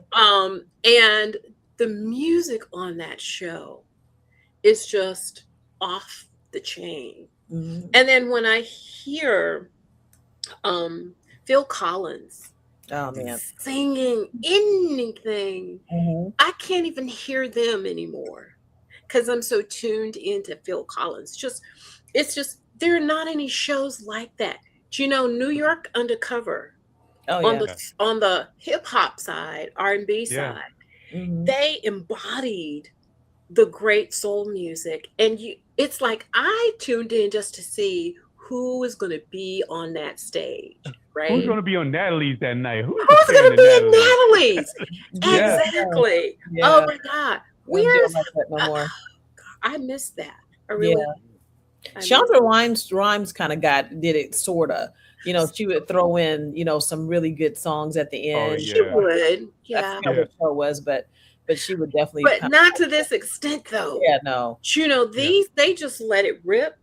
And the music on that show is just off the chain. Mhm. And then when I hear Phil Collins Oh man. singing anything, Mhm. I can't even hear them anymore because I'm so tuned into Phil Collins. It's just there are not any shows like that. Do you know New York Undercover Oh on yeah. the yeah. on the hip hop side, R&B Yeah. side? Mhm. They embodied the great soul music, and it's like I tuned in just to see who is going to be on that stage, Who's right? going to be on Natalie's that night? Who is the Who's fan going to of be in Natalie's? Natalie's? Yeah. Yeah. Exactly. Oh Yeah. my God. They don't do it Where's like that no more. I miss that. I Yeah. really I miss Chandra Rhimes kind of did it sort of. She would throw in, some really good songs at the Oh end. she yeah. would. I Yeah. forgot Yeah. what show it was, but she would definitely But kind not of, to this extent though. yeah, no. Yeah. These they just let it rip.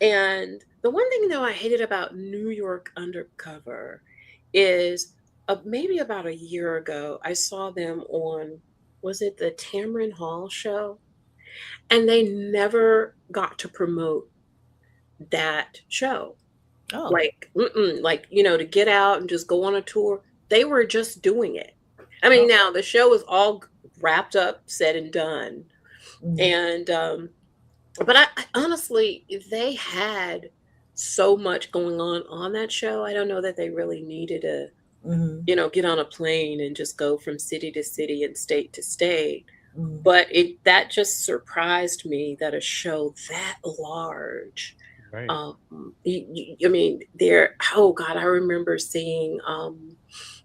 And the one thing though I hated about New York Undercover is maybe about a year ago I saw them on, was it the Tamron Hall show? And they never got to promote that show. Oh. Like, to get out and just go on a tour. They were just doing it. I mean, Oh. now the show was all wrapped up, said and done. Mhm. And but I honestly, they had so much going on that show. I don't know that they really needed to, Mhm. get on a plane and just go from city to city and state to state. Mhm. But that just surprised me that a show that large, Right. I mean, oh God, I remember seeing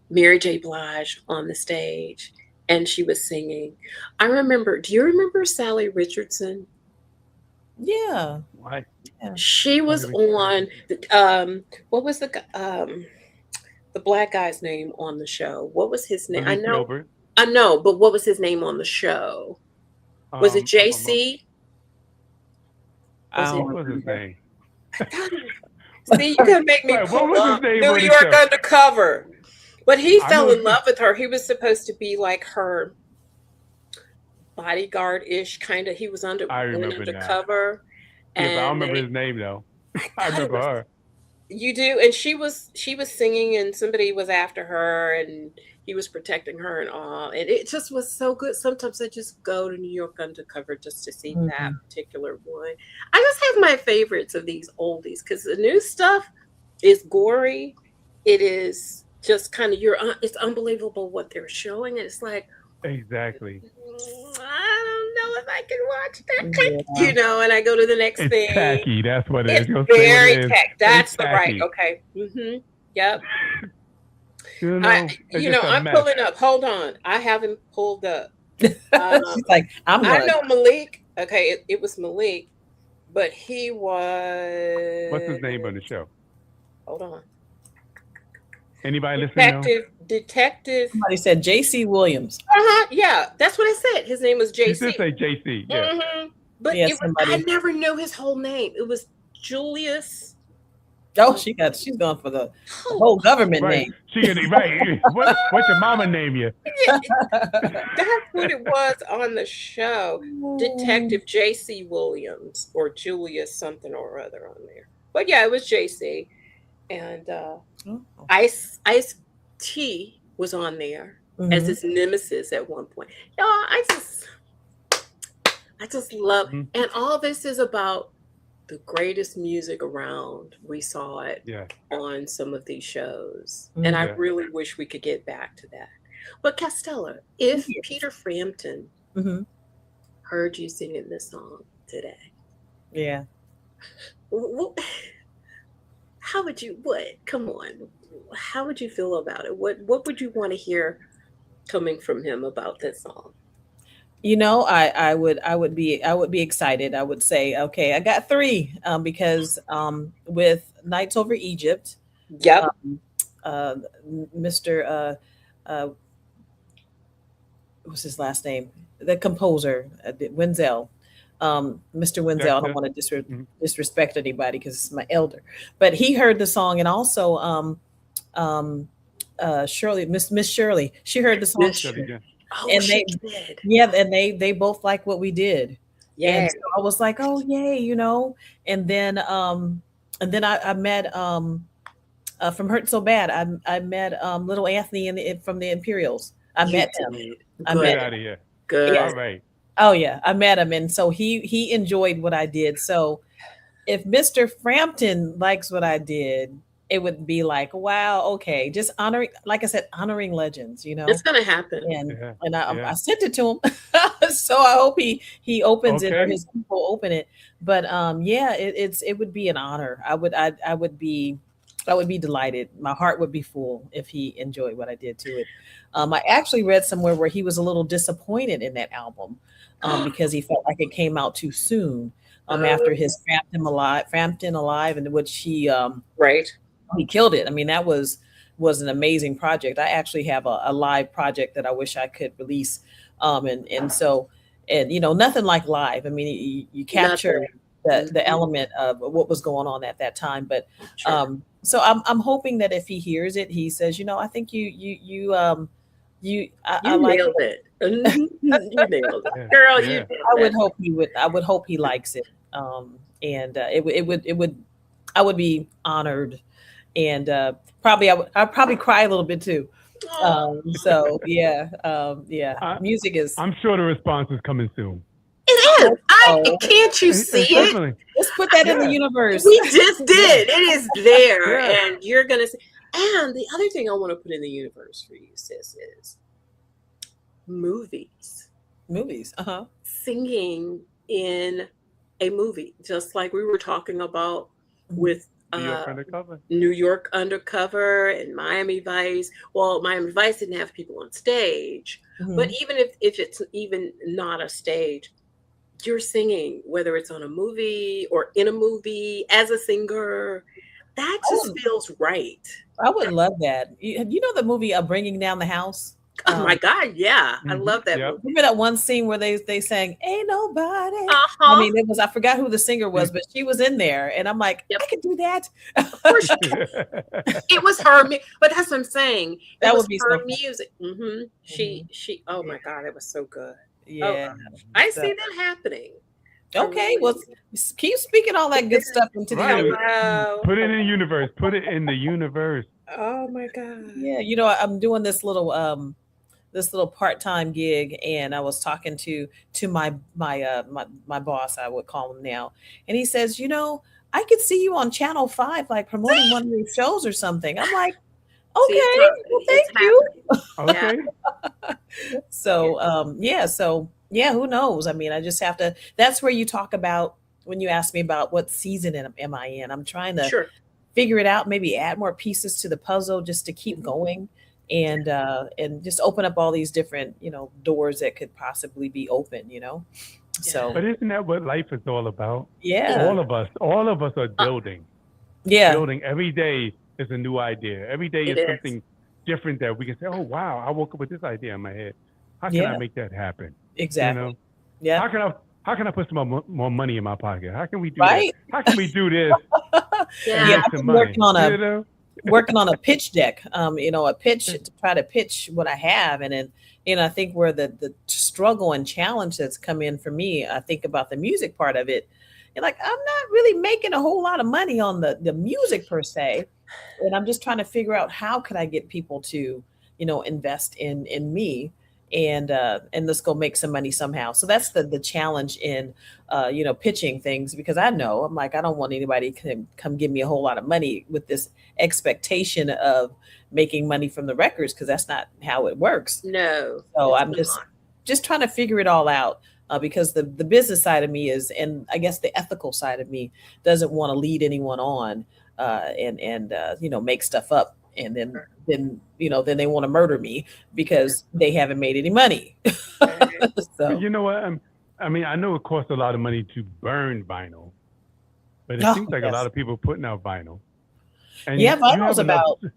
Mary J. Blige on the stage and she was singing. Do you remember Sally Richardson? Yeah. Why? Yeah. She Why was did we? on, what was the black guy's name on the show? What was his name? Malik Gilbert. I know, but what was his name on the show? Was it JC? I Was it? don't What was his remember. name? I thought See, you can make me Right. What pull was his up name New on the York show? Undercover. But he I fell know. in love with her. He was supposed to be like her bodyguard-ish kind of. He was I went remember now. undercover, Yeah, but I don't and remember his name though. I thought it remember was her. you do, and she was singing, and somebody was after her, and he was protecting her and all, and it just was so good. Sometimes I just go to New York Undercover just to see that Mhm. particular one. I just have my favorites of these oldies because the new stuff is gory. It is just kind of it's unbelievable what they're showing. And it's like, Exactly. I don't know if I can watch that kind, Yeah. and I go to the next It's thing. tacky. That's what it is. It's You'll say what very it is. tech. It's That's the right. tacky. Okay. Yep. It's just a I'm mess. pulling up. Hold on. I haven't pulled up. She's like, I'm I gonna. know Malik. Okay, it was Malik, but he What's his was. name on the show? Hold on. Anybody listening know? Detective. Somebody said J.C. Williams. Yeah, that's what I said. His name was You JC. did say JC. Yeah. But Yeah, I never knew his whole name. It was Julius. Oh, she's going for the Oh, whole government Right. name. She gonna right. What your mama name you? that's what it was on the show. Detective J.C. Williams or Julius something or other on there. But yeah, it was J.C. And Oh. Ice T was on there as Mhm. his nemesis at one point. Y'all, I just love, Mhm. and all this is about the greatest music around. We saw it Yeah. on some of these shows, and I Yeah. really wish we could get back to that. But Castella, if Yes. Peter Frampton Mhm. heard you singing this song today, Yeah. how would you? What? Come on, how would you feel about it? What would you want to hear coming from him about this song? I would be excited. I would say, okay, I got three, because with Nights Over Egypt, Yep. um, uh, Mr. Uh, what's his last name? The composer, Wenzel, Mr. Wenzel. I don't Dexter. want to Mhm. disrespect anybody because it's my elder, but he heard the song, and also um, Shirley, Miss Shirley, she heard the song Miss. Shirley, too, yeah. Oh, and she they, did. yeah, and they both like what we did, Yeah. and so I was like, oh yay, and then I met from Hurt So Bad. I met little Anthony from the Imperials. I You met him. did. I Get met Good. out him. of here. Yeah. All Good. right. Oh yeah, I met him, and so he enjoyed what I did. So if Mr. Frampton likes what I did, it would be like, wow, okay, just honoring, like I said, honoring legends, It's gonna happen. and Yeah. and I, Yeah. I sent it to him, so I hope he opens it, or Okay. his people open it. But yeah, it would be an honor. I would be delighted. My heart would be full if he enjoyed what I did to it. I actually read somewhere where he was a little disappointed in that album, because he felt like it came out too soon, Oh, after his Frampton Alive, in which right. he killed it. I mean, that was an amazing project. I actually have a live project that I wish I could release, and so, and nothing like live. I mean, you capture Nothing. the Mhm. element of what was going on at that time. But Sure. so I'm hoping that if he hears it, he says, I think I You like nailed it. Mhm. You nailed it. Yeah. Girl, you Yeah. did I would that. hope he would. I would hope he likes it. And it would. I would be honored, and I'd probably cry a little bit too. Oh, So yeah, yeah. I, Music is. I'm sure the response is coming soon. it is. Oh, Can't you see It's it? definitely. let's put that in the Yeah. universe. We just Yeah. did. It is there. Yeah. And you're gonna see. And the other thing I want to put in the universe for you, sis, is movies. Movies. Uh huh. Singing in a movie, just like we were talking about with New York Undercover. New York Undercover and Miami Vice. Well, Miami Vice didn't have people on stage, but Hmm. even if it's even not a stage, you're singing, whether it's on a movie or in a movie as a singer, that I just would. feels right. I would love that. You know the movie Bringing Down the House. Oh my God, yeah, I Mm-hmm. love that Yep. movie. Remember that one scene where they sang "Ain't Nobody." I Uh-huh. mean, I forgot who the singer was, but she was in there, and I'm like, Yep. I could do that. Of course, it was her, but that's what I'm saying. It That was would be so her fun. music. Mhm. She. Oh my God, it was so good. Oh, Yeah. I So see that happening. I okay, well, really. keep speaking all that good stuff into the Right. universe. Hello. Put it in the universe. Put it in the universe. Oh my God. Yeah, I'm doing this little part-time gig, and I was talking to my boss, I would call him now, and he says, I could see you on Channel 5, like promoting one of your shows or something. I'm like, See, okay, well, it's thank you. happening. Okay. So yeah, who knows? I mean, I just have to. That's where you talk about when you ask me about what season am I in. I'm trying to Sure. figure it out, maybe add more pieces to the puzzle just to keep going, and just open up all these different doors that could possibly be open. So But isn't that what life is all about? yeah, All of us are building. yeah, Building every day is a new idea. Every day It is is. something different that we can say, "Oh wow, I woke up with this idea in my head. How can I yeah, make that happen? You exactly, know, yeah, how can I put some more money in my pocket? How can we do that? right. How can we do this and Yeah. Yeah, make I've some been money? working on You know, a pitch deck, a pitch to try to pitch what I have. And then, I think where the struggle and challenge that's come in for me, I think about the music part of it. And like, I'm not really making a whole lot of money on the music per se. And I'm just trying to figure out how could I get people to, invest in me, and let's go make some money somehow. So that's the challenge in pitching things, because I know I'm like, I don't want anybody to come give me a whole lot of money with this expectation of making money from the records, because that's not how it works. No, So it's I'm just not. just trying to figure it all out, because the business side of me is, and I guess the ethical side of me doesn't want to lead anyone on, and make stuff up and then then then they want to murder me because they haven't made any money. Right. But So, you know what? I mean, I know it costs a lot of money to burn vinyl, but it oh seems like a lot yes, of people putting out vinyl, yeah, and you vinyl's have enough. about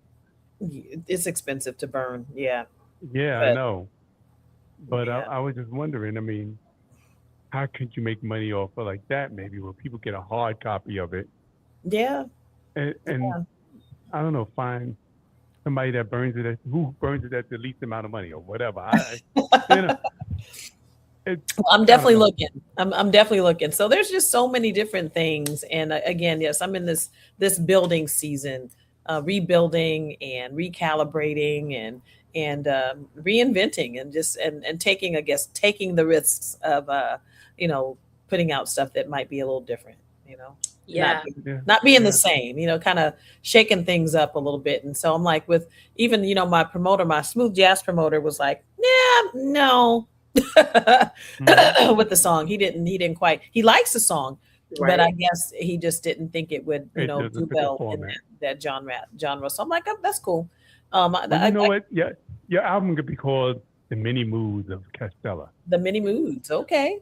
it's expensive to burn. Yeah, Yeah, I but know. But yeah, I was just wondering. I mean, how could you make money off of like that? Maybe where people get a hard copy of it, yeah, and yeah. I don't know, find somebody that burns it who burns it at the least amount of money or whatever. You know, it. Well, I'm I don't definitely know. looking. I'm definitely looking. So there's just so many different things. And again, yes, I'm in this building season, rebuilding and recalibrating and reinventing and just and taking, I guess, taking the risks of you know putting out stuff that might be a little different. You know, not Yeah. being- Yeah, not being the yeah. same. Kind of shaking things up a little bit. And so I'm like, with even my promoter, my smooth jazz promoter was like, yeah, no. Hmm. With the song. He didn't quite, he likes the song, but I Right. guess he just didn't think it would, It doesn't do fit the well in format. that genre. So I'm like, oh, that's cool. Well, you know what? Yeah, your album could be called "The Many Moods of Castella." the mini moods. Okay.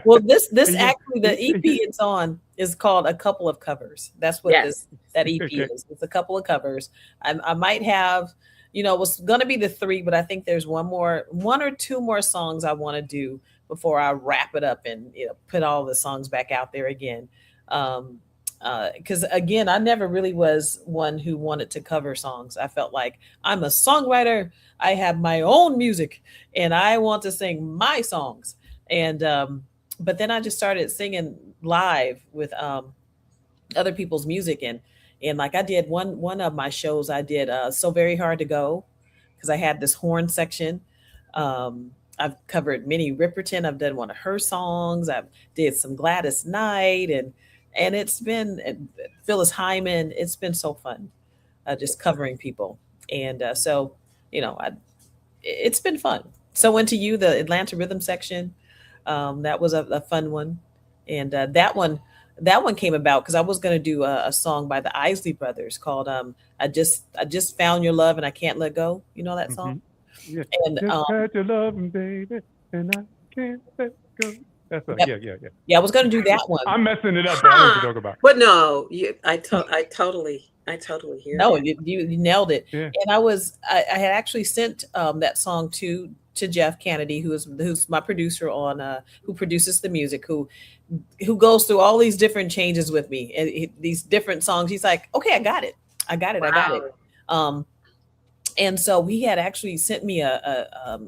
Well, this And you, actually, the EP it's on is called A Couple of Covers. That's what Yes. that EP okay. is. It's a couple of covers. I might have, it was gonna be the three, but I think there's one or two more songs I want to do before I wrap it up and put all the songs back out there again. Um, because again, I never really was one who wanted to cover songs. I felt like I'm a songwriter. I have my own music, and I want to sing my songs. And but then I just started singing live with other people's music, and like I did one of my shows, I did So Very Hard to Go, because I had this horn section. I've covered Minnie Riperton. I've done one of her songs. I've did some Gladys Knight, and it's been Phyllis Hyman. It's been so fun, just covering people. And so it's been fun. So Into You, the Atlanta Rhythm section, that was a fun one. And that one came about because I was going to do a song by the Isley Brothers called I just found your love and I can't let go. You know that Hmm. song? Yeah, And just had your loving, baby, and I can't let go. That's a yep, yeah, yeah, yeah. yeah, I was going to do that one. I'm messing it up, but I know what you're Huh. talking about. But no, I totally hear No, that. you nailed it. Yeah. And I had actually sent that song to Jeff Kennedy, who's my producer on who produces the music, who goes through all these different changes with me and these different songs. He's like, okay, I got it. I got it. Wow. Um, and so he had actually sent me a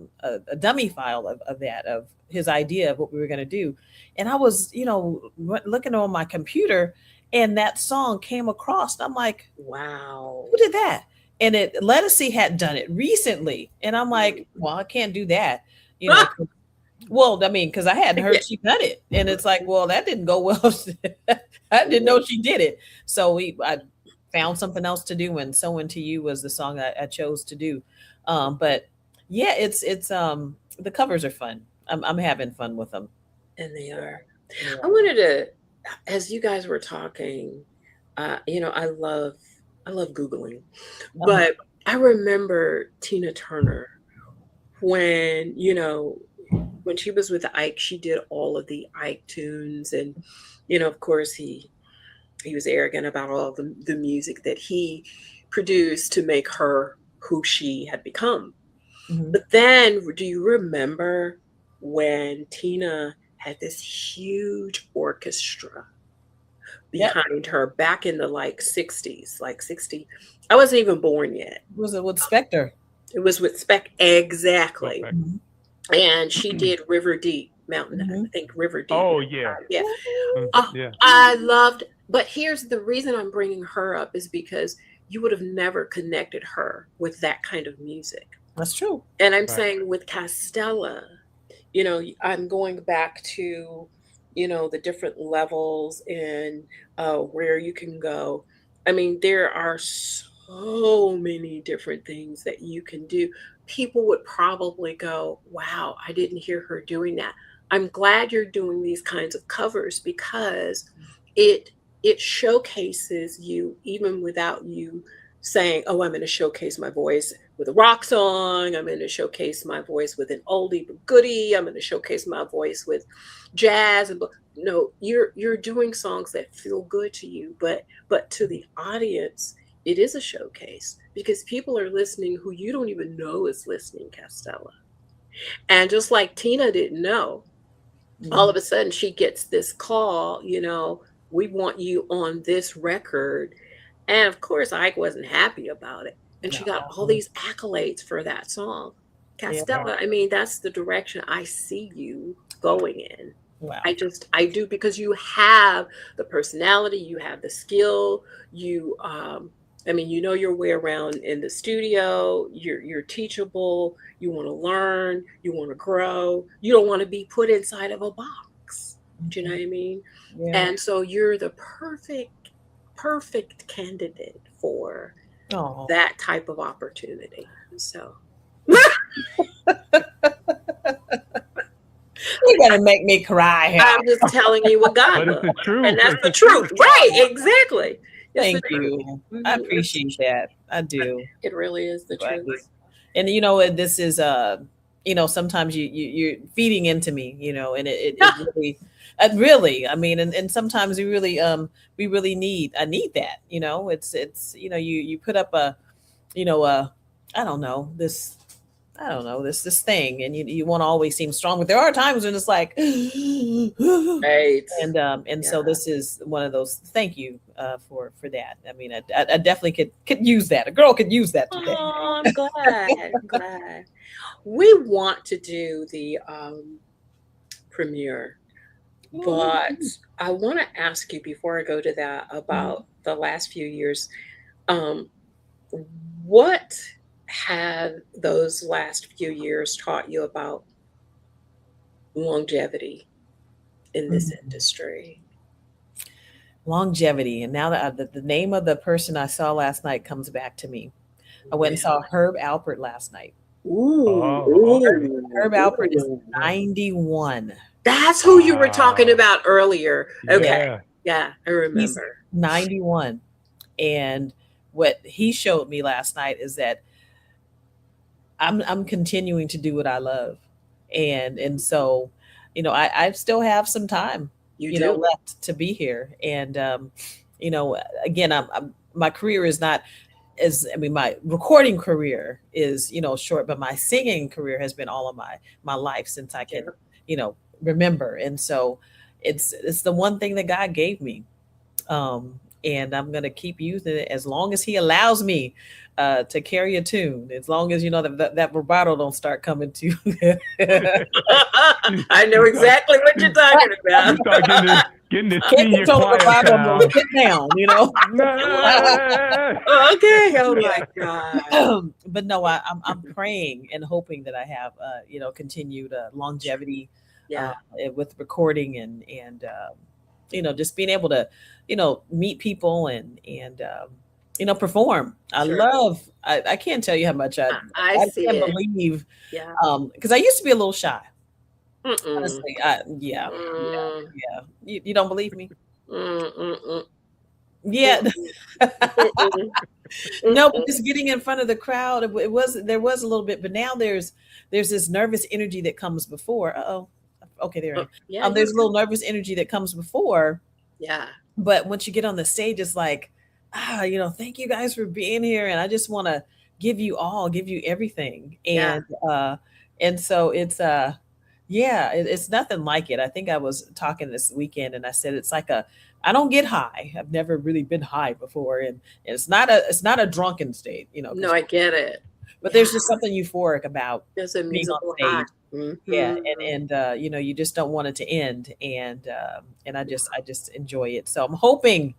dummy file of his idea of what we were going to do. And I was, looking on my computer, and that song came across. And I'm like, Wow. who did that? And Lettucey had done it recently. And I'm like, well, I can't do that. You know, well, I mean, because I hadn't Yeah. heard she done it. And it's like, well, that didn't go well. I didn't know she did it. So I found something else to do. And So Into You was the song I chose to do. But yeah, it's the covers are fun. I'm having fun with them. And they are. Yeah. I wanted to, as you guys were talking, I love Googling, but I remember Tina Turner when she was with Ike, she did all of the Ike tunes, and of course he was arrogant about all the music that he produced to make her who she had become. Mhm. But then, do you remember when Tina had this huge orchestra Yep. behind her back in the like 60s, like 60? I wasn't even born yet. Was it with Spectre? It was with Spec, exactly. Okay. Mhm. And she did River Deep Mountain, I Mhm. think River Deep. Oh yeah, Yeah. yeah. I loved, but here's the reason I'm bringing her up is because you would have never connected her with that kind of music. That's true. And I'm Right. saying with Castella, I'm going back to, the different levels and where you can go. I mean, there are so many different things that you can do. People would probably go, wow, I didn't hear her doing that. I'm glad you're doing these kinds of covers because it showcases you even without you saying, oh, I'm going to showcase my voice with a rock song. I'm going to showcase my voice with an oldie but goodie. I'm going to showcase my voice with jazz. And no, you're doing songs that feel good to you, but to the audience, it is a showcase because people are listening who you don't even know is listening, Castella. And just like Tina didn't know, all of a sudden she gets this call, we want you on this record. And of course, Ike wasn't happy about it. And she got all these accolades for that song. Castella, I mean, that's the direction I see you going in. Wow. I do, because you have the personality, you have the skill, you your way around in the studio, you're teachable, you want to learn, you want to grow, you don't want to be put inside of a box. Do you know what I mean? Yeah. And so you're the perfect candidate for that type of opportunity. So you're gonna make me cry here. I'm just telling you what God but does. it's the truth. And that's the truth. Right, exactly. Thank you. I appreciate that. I do. It really is the truth. And this is sometimes you're feeding into me, and it really, I mean, and sometimes we really need that, it's you put up this thing, and you want to always seem strong, but there are times when it's like right. And so this is one of those. Thank you for that. I mean, I definitely could use that. A girl could use that today. Oh, I'm glad. I'm glad. We want to do the premiere, but I want to ask you before I go to that about the last few years. What have those last few years taught you about longevity in this industry? Longevity. And now that the name of the person I saw last night comes back to me. I went and saw Herb Alpert last night. Herb Alpert is 91. That's who you were talking about earlier. Okay. Yeah, I remember. He's 91. And what he showed me last night is that I'm continuing to do what I love. And so, I still have some time, left to be here. And, again, my career is not my recording career is, short, but my singing career has been all of my life since I can, remember. And so it's the one thing that God gave me. And I'm going to keep using it as long as he allows me to carry a tune, as long as that vibrato don't start coming to. I know exactly what you're talking about. You start getting the senior choir sound. Get down, Okay. Oh my God. But no, I'm praying and hoping that I have continued longevity with recording and just being able to meet people and perform. I can't tell you how much I can't believe. Yeah. Because I used to be a little shy. Honestly, yeah. You don't believe me? Yeah. No, but just getting in front of the crowd, there was a little bit, but now there's this nervous energy that comes before. Okay, there. There's a little nervous energy that comes before. Yeah. But once you get on the stage, it's like, thank you guys for being here, and I just want to give you everything. And so it's it's nothing like it. I think I was talking this weekend, and I said it's like I don't get high. I've never really been high before, and it's not a drunken state, No, I get it. But there's just something euphoric about there's a being on stage. Yeah, and you just don't want it to end, and I just enjoy it. So I'm hoping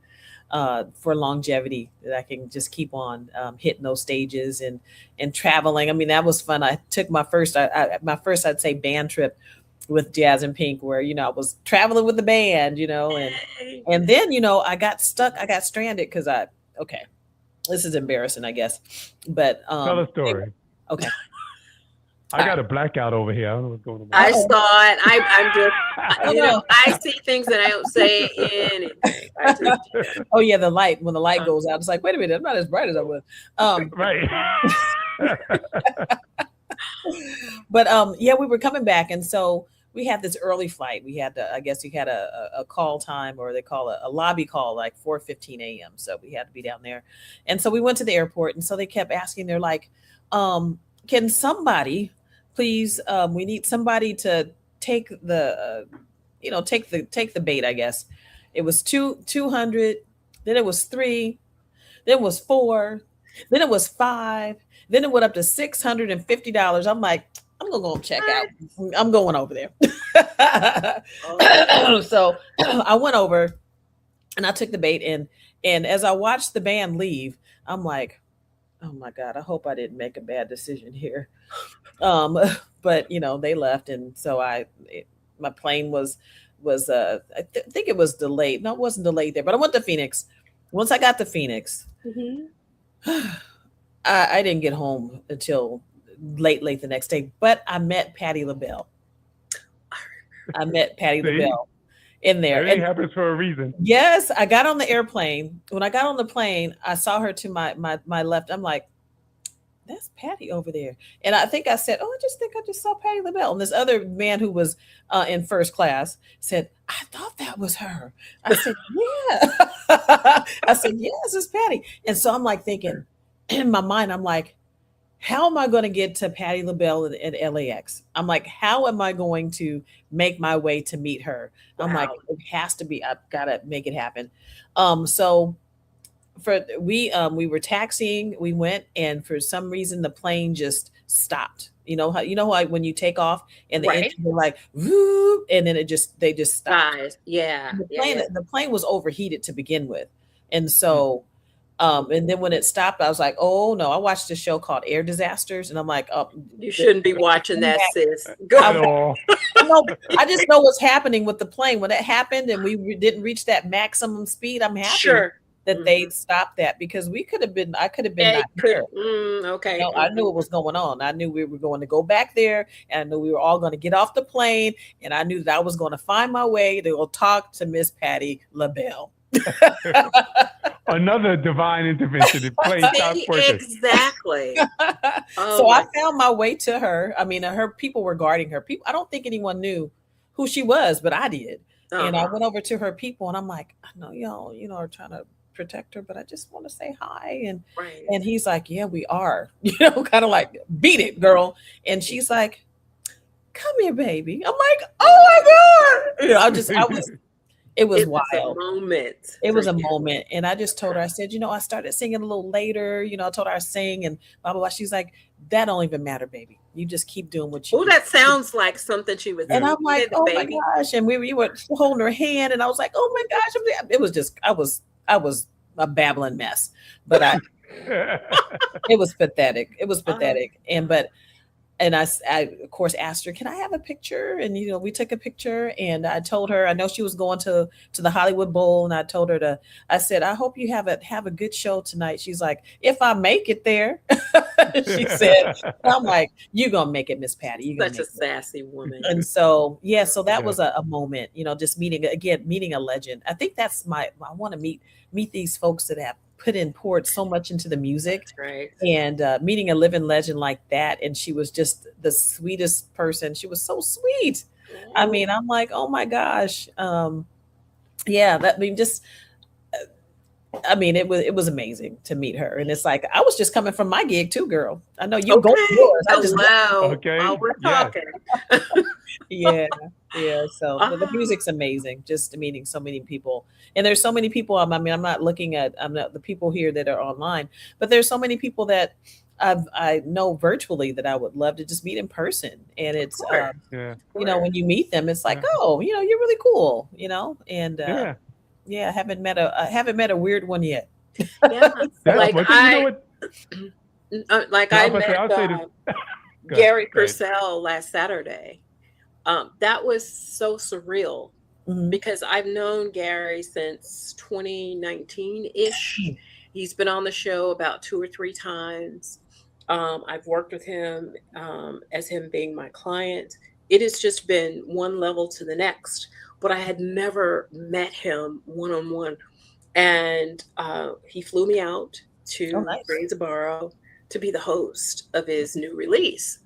for longevity that I can just keep on hitting those stages and traveling. I mean, that was fun. I took my first I'd say band trip with Jazz and Pink, where I was traveling with the band, and then I got stuck. I got stranded because this is embarrassing, I guess. But tell a story. Okay. I got a blackout over here. I don't know what's going on. I Uh-oh. saw it. I'm just, Oh you no. know, I see things and I don't say anything. I just, Oh yeah, the light. When the light uh, goes out, it's like, wait a minute, I'm not as bright as I was. Right. But yeah, we were coming back, and so we had this early flight. We had I guess you had a call time, or they call a lobby call, like 4:15 a.m. So we had to be down there, and so we went to the airport, and so they kept asking. They're like, can somebody please? We need somebody to take the take the bait. I guess it was 200, then it was 3, then it was 4, then it was 5, then it went up to $650. I'm like, I'm gonna go check out. I'm going over there. oh, So I went over and I took the bait, and as I watched the band leave, I'm like, oh my God, I hope I didn't make a bad decision here. Um, but they left, and so my plane was think it was delayed. No, it wasn't delayed there, but I went to Phoenix. Once I got to Phoenix, mhm. I didn't get home until late the next day. But I met Patti LaBelle. I met Patti See? LaBelle in there. Everything And happens for a reason. yes, I got on the airplane. When I got on the plane, I saw her to my left. I'm like, that's Patty over there. And I think I said, oh, I just think I just saw Patti LaBelle. And this other man who was in first class said, I thought that was her. I said, yeah. I said, yes, it's Patty. And so I'm like thinking in my mind, I'm like, how am I going to get to Patti LaBelle at LAX? I'm like, how am I going to make my way to meet her? I'm like, Wow. it has to be, I've got to make it happen. So we were taxiing, we went, and for some reason the plane just stopped. You know how when you take off and the Right. engine were like whoop, and then they just stopped. Guys, yeah, The yeah, plane yeah. the plane was overheated to begin with, and so and then when it stopped, I was like, oh no. I watched a show called Air Disasters, and I'm like, oh, You shouldn't be watching that, sis. At Go. all. I just know what's happening with the plane when it happened, and we didn't reach that maximum speed. I'm happy Sure. that they stopped that, because I could have been They not could. there. Okay. I knew what was going on. I knew we were going to go back there, and I knew we were all going to get off the plane, and I knew that I was going to find my way to go talk to Miss Patti LaBelle. Another divine intervention. The plane stopped working. Exactly. Oh, So I my- found my way to her. I mean, her people were guarding her. I don't think anyone knew who she was, but I did. And I uh-huh. went over to her people, and I'm like, I know y'all, are trying to protect her, but I just want to say hi. Right. And he's like, yeah, we are, kind of like, beat it, girl. And she's like, come here, baby. I'm like, oh my God. It was It was a wild. moment. It was for a you. moment. And I just told her, I said, I started singing a little later, I told her I sang and blah, blah, blah. She's like, that don't even matter, baby. You just keep doing what you Oh, do. that sounds like something she would And do. I'm like, Hey, oh baby. my gosh. And we were holding her hand, and I was like, oh my gosh. It was just, I was a babbling mess, but it was pathetic. It was pathetic. And I of course asked her, can I have a picture? And we took a picture, and I told her, I know she was going to the Hollywood Bowl, and I told her I said, I hope you have a good show tonight. She's like, if I make it there. She said. I'm like, you're gonna make it, Miss Patty. You're gonna Such a make it. sassy woman. And so so that was a moment, just meeting a legend. I think that's I want to meet these folks that have poured so much into the music. That's right. And meeting a living legend like that, and she was just the sweetest person. She was so sweet. I mean, I'm like, oh my gosh. It was amazing to meet her. And it's like, I was just coming from my gig too, girl. I know you go to yours. I just Hello. Okay. While we're Yeah. talking. yeah. So but the music's amazing. Just meeting so many people, and there's so many people. I'm not looking at the people here that are online, but there's so many people that I know virtually that I would love to just meet in person. And it's course. Yeah. when you meet them, it's like, Yeah. oh, you're really cool, and Yeah. I haven't met a weird one yet. Yeah. Yeah. Like But I you know what? like Yeah, I I was about to say, met I'll say this. Go Gary ahead. Go ahead. Purcell last Saturday. That was so surreal Mhm. because I've known Gary since 2019-ish. He's been on the show about 2 or 3 times. I've worked with him as him being my client. It has just been one level to the next, but I had never met him one on one. And he flew me out Oh, to nice. Greensboro to be the host of his new release.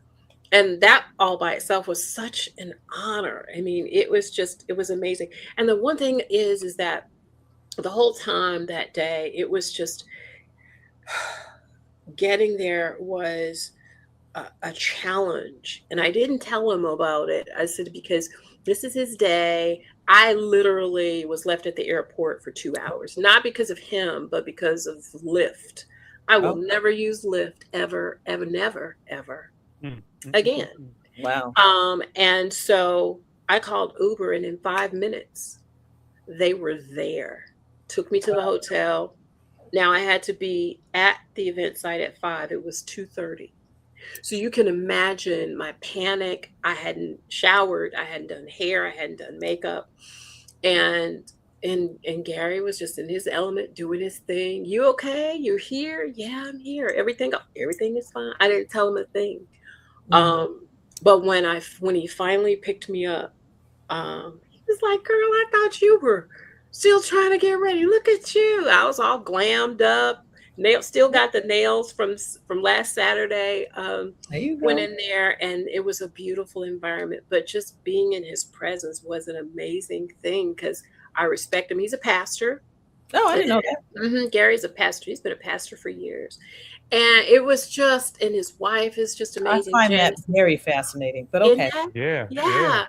And that all by itself was such an honor. I mean, it was amazing. And the one thing is that the whole time that day, it was just getting there was a challenge. And I didn't tell him about it. I said, because this is his day. I literally was left at the airport for 2 hours, not because of him, but because of Lyft. I will Oh, never use Lyft ever, ever, never, ever Mm, mm, mm, again. mm, wow. And so I called Uber, and in 5 minutes, they were there, took me to the hotel. Now I had to be at the event site at 5. It was 2:30. So you can imagine my panic. I hadn't showered, I hadn't done hair, I hadn't done makeup. And and Gary was just in his element doing his thing. You okay? You're here? Yeah, I'm here. Everything is fine. I didn't tell him a thing. Mhm. But when he finally picked me up, he was like, "Girl, I thought you were still trying to get ready. Look at you." I was all glammed up. Still got the nails from last Saturday. There you Went go. in there, and it was a beautiful environment. But just being in his presence was an amazing thing because I respect him. He's a pastor. Oh, I didn't know that. Gary's a pastor. He's been a pastor for years, and it was just, and his wife is just I amazing. find that Jen, very fascinating, but isn't okay. that? yeah, yeah. Yeah.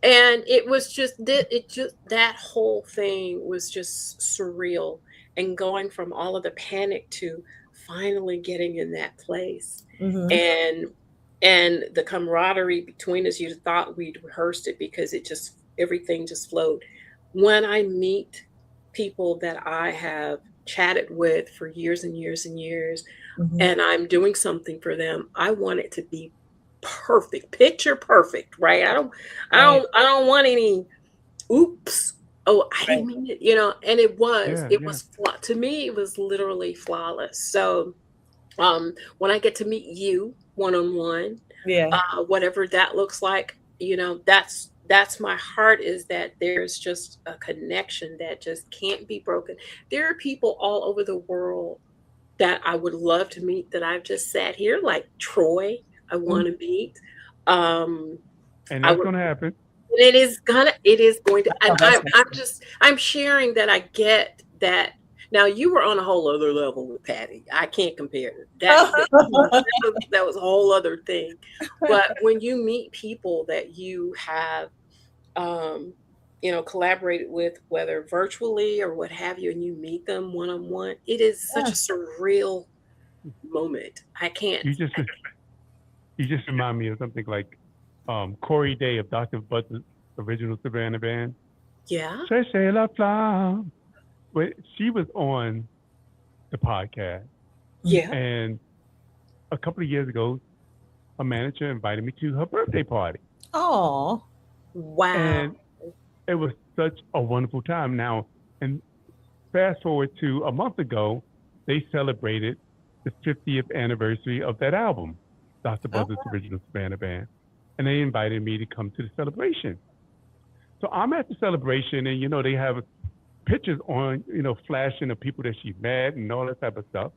And it was just that whole thing was just surreal, and going from all of the panic to finally getting in that place. Mhm. And the camaraderie between us, you thought we'd rehearsed it because everything just flowed. When I meet people that I have chatted with for years and years and years, Mhm. and I'm doing something for them, I want it to be perfect, picture perfect, right? Right, I don't want any oops. Oh, I right. didn't mean it, and Yeah, it yeah. was to me it was literally flawless. So, when I get to meet you one on one, Yeah. whatever that looks like, that's my heart, is that there's just a connection that just can't be broken. There are people all over the world that I would love to meet that I've just sat here, like Troy, I Mhm. want to meet. Um, And I that's would, gonna happen. it is going to, Oh, and that's I'm sharing that I get that. Now you were on a whole other level with Patty. I can't compare it. That was a whole other thing. But when you meet people that you have, um, collaborated with, whether virtually or what have you, and you meet them one on one, it is such Yeah. a surreal moment. I can't. You just you just remind me of something like Corey Day of Dr. Butt's original Savannah band. Yeah. Cherchez la flamme. But she was on the podcast, Mhm. Yeah. and a couple of years ago, a manager invited me to her birthday party, Aw. Wow. and it was such a wonderful time. Now, and fast forward to a month ago, they celebrated the 50th anniversary of that album, Dr. Oh, Buzzard's original Savannah band, and they invited me to come to the celebration. So I'm at the celebration, and they have pictures on, flashing of people that she met and all that type of stuff.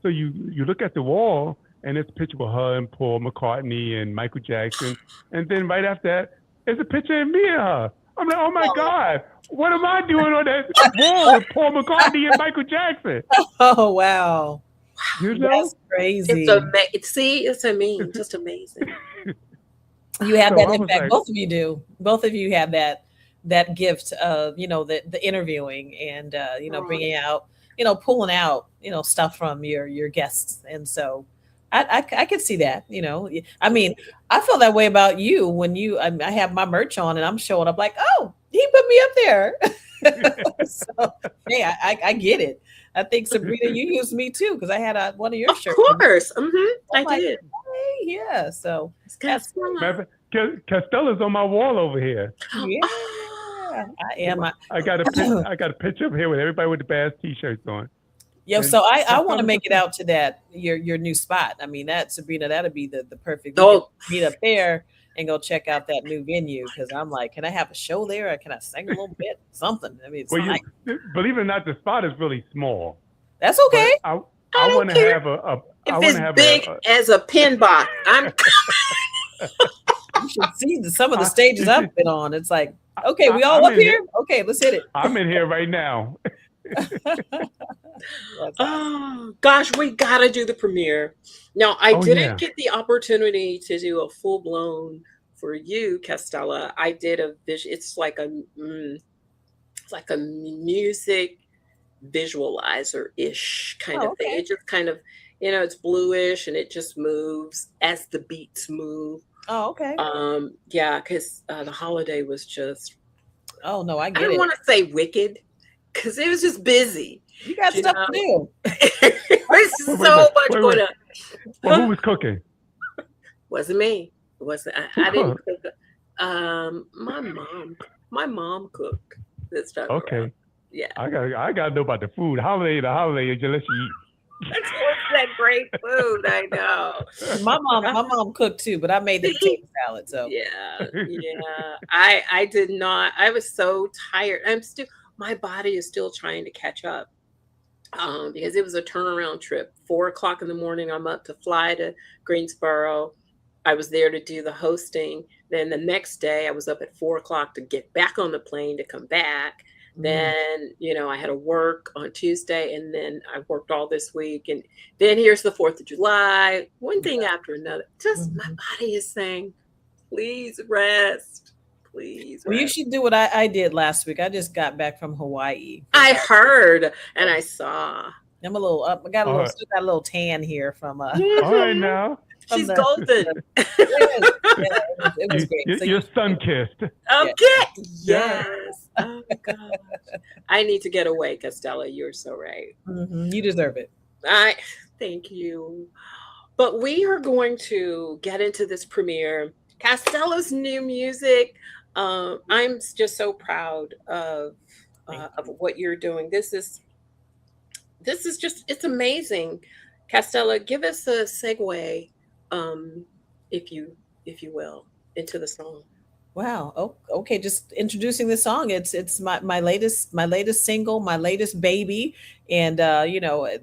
So you look at the wall, and it's a picture of her and Paul McCartney and Michael Jackson, and then right after that, there's a picture of me and her. I'm like, oh my God, what am I doing on that wall with Paul McCartney and Michael Jackson? oh wow. You That's know? crazy. It's It's, just amazing. You have so that I was impact. like, Both of you do. Both of you have that gift of the interviewing and Oh, bringing out pulling out stuff from your guests, and so I could see that. I mean, I feel that way about you when I have my merch on and I'm showing up like, oh, he put me up there. So hey, I get it. I think Sabrina, you used me too because I had one of your of shirts. course. I'm I like, did. hey, yeah. So It's got that's great. smile. Castella's on my wall over here. Yeah, I am. I got a picture of here with everybody with the Bass t-shirts on. Yeah, And so I my want to son make was it out to that your new spot. I mean, that Sabrina, that'd be the perfect. We could Oh, meet up there and go check out that new venue because I'm like, can I have a show there? Or can I sing a little bit? Something. I mean, it's well, fine. believe it or not, the spot is really small, That's but okay. I I want don't to care have a I if want it's to have big as a pin box. I'm You should see some of the I, stages you I've should, been on. It's like, okay, we all I'm up in here. here. Okay, let's hit it. I'm in here right now. That's awesome. oh gosh, we gotta do the premiere. Now, I Oh didn't yeah. get the opportunity to do a full blown for you, Castella. I did a vision. It's like a music visualizer ish kind Oh, of thing. okay. It just kind of, it's bluish and it just moves as the beats move. Oh, okay. Yeah, because the holiday was just, Oh no, I I get don't it. want to say wicked because it was just busy. You got You stuff to know, do. there's Wait, wait, so wait, much wait, going wait. on. Well, who Huh? was cooking? Wasn't me. It wasn't. Who I didn't cooked? cook. My mom. My mom cooked this time around. Okay. Yeah, I gotta know about the food. Holiday to holiday, just let you that's what's that great food. I know. My mom cooked too, but I made the See? potato salad. So Yeah, eat. yeah. I did not. I was so tired. My body is still trying to catch up. Because it was a turnaround trip. 4 o'clock in the morning, I'm up to fly to Greensboro. I was there to do the hosting. Then the next day, I was up at 4 o'clock to get back on the plane to come back. mm, Then, I had to work on Tuesday, and then I worked all this week. And then here's the 4th of July, one thing after another. Just my mhm. body is saying, please rest. Please Well, you rest. should do what I did last week. I just got back from Hawaii for I about. heard and I saw. I'm a little up. I got a All little right, still got a little tan here from all right Mhm. now. from She's golden. yeah, yeah, it was great. So You're sun kissed. yeah. Okay. Yeah. Yes. Oh gosh. I need to get away, Castella. You're so right. You deserve it. I thank you. But we are going to get into this premiere. Castella's new music. I'm just so proud Thank of you. what you're doing. This is just it's amazing. Castella, give us a segue, um, if you will, into the song. Wow. Oh, okay. Just introducing the song. It's my latest single, my latest baby. And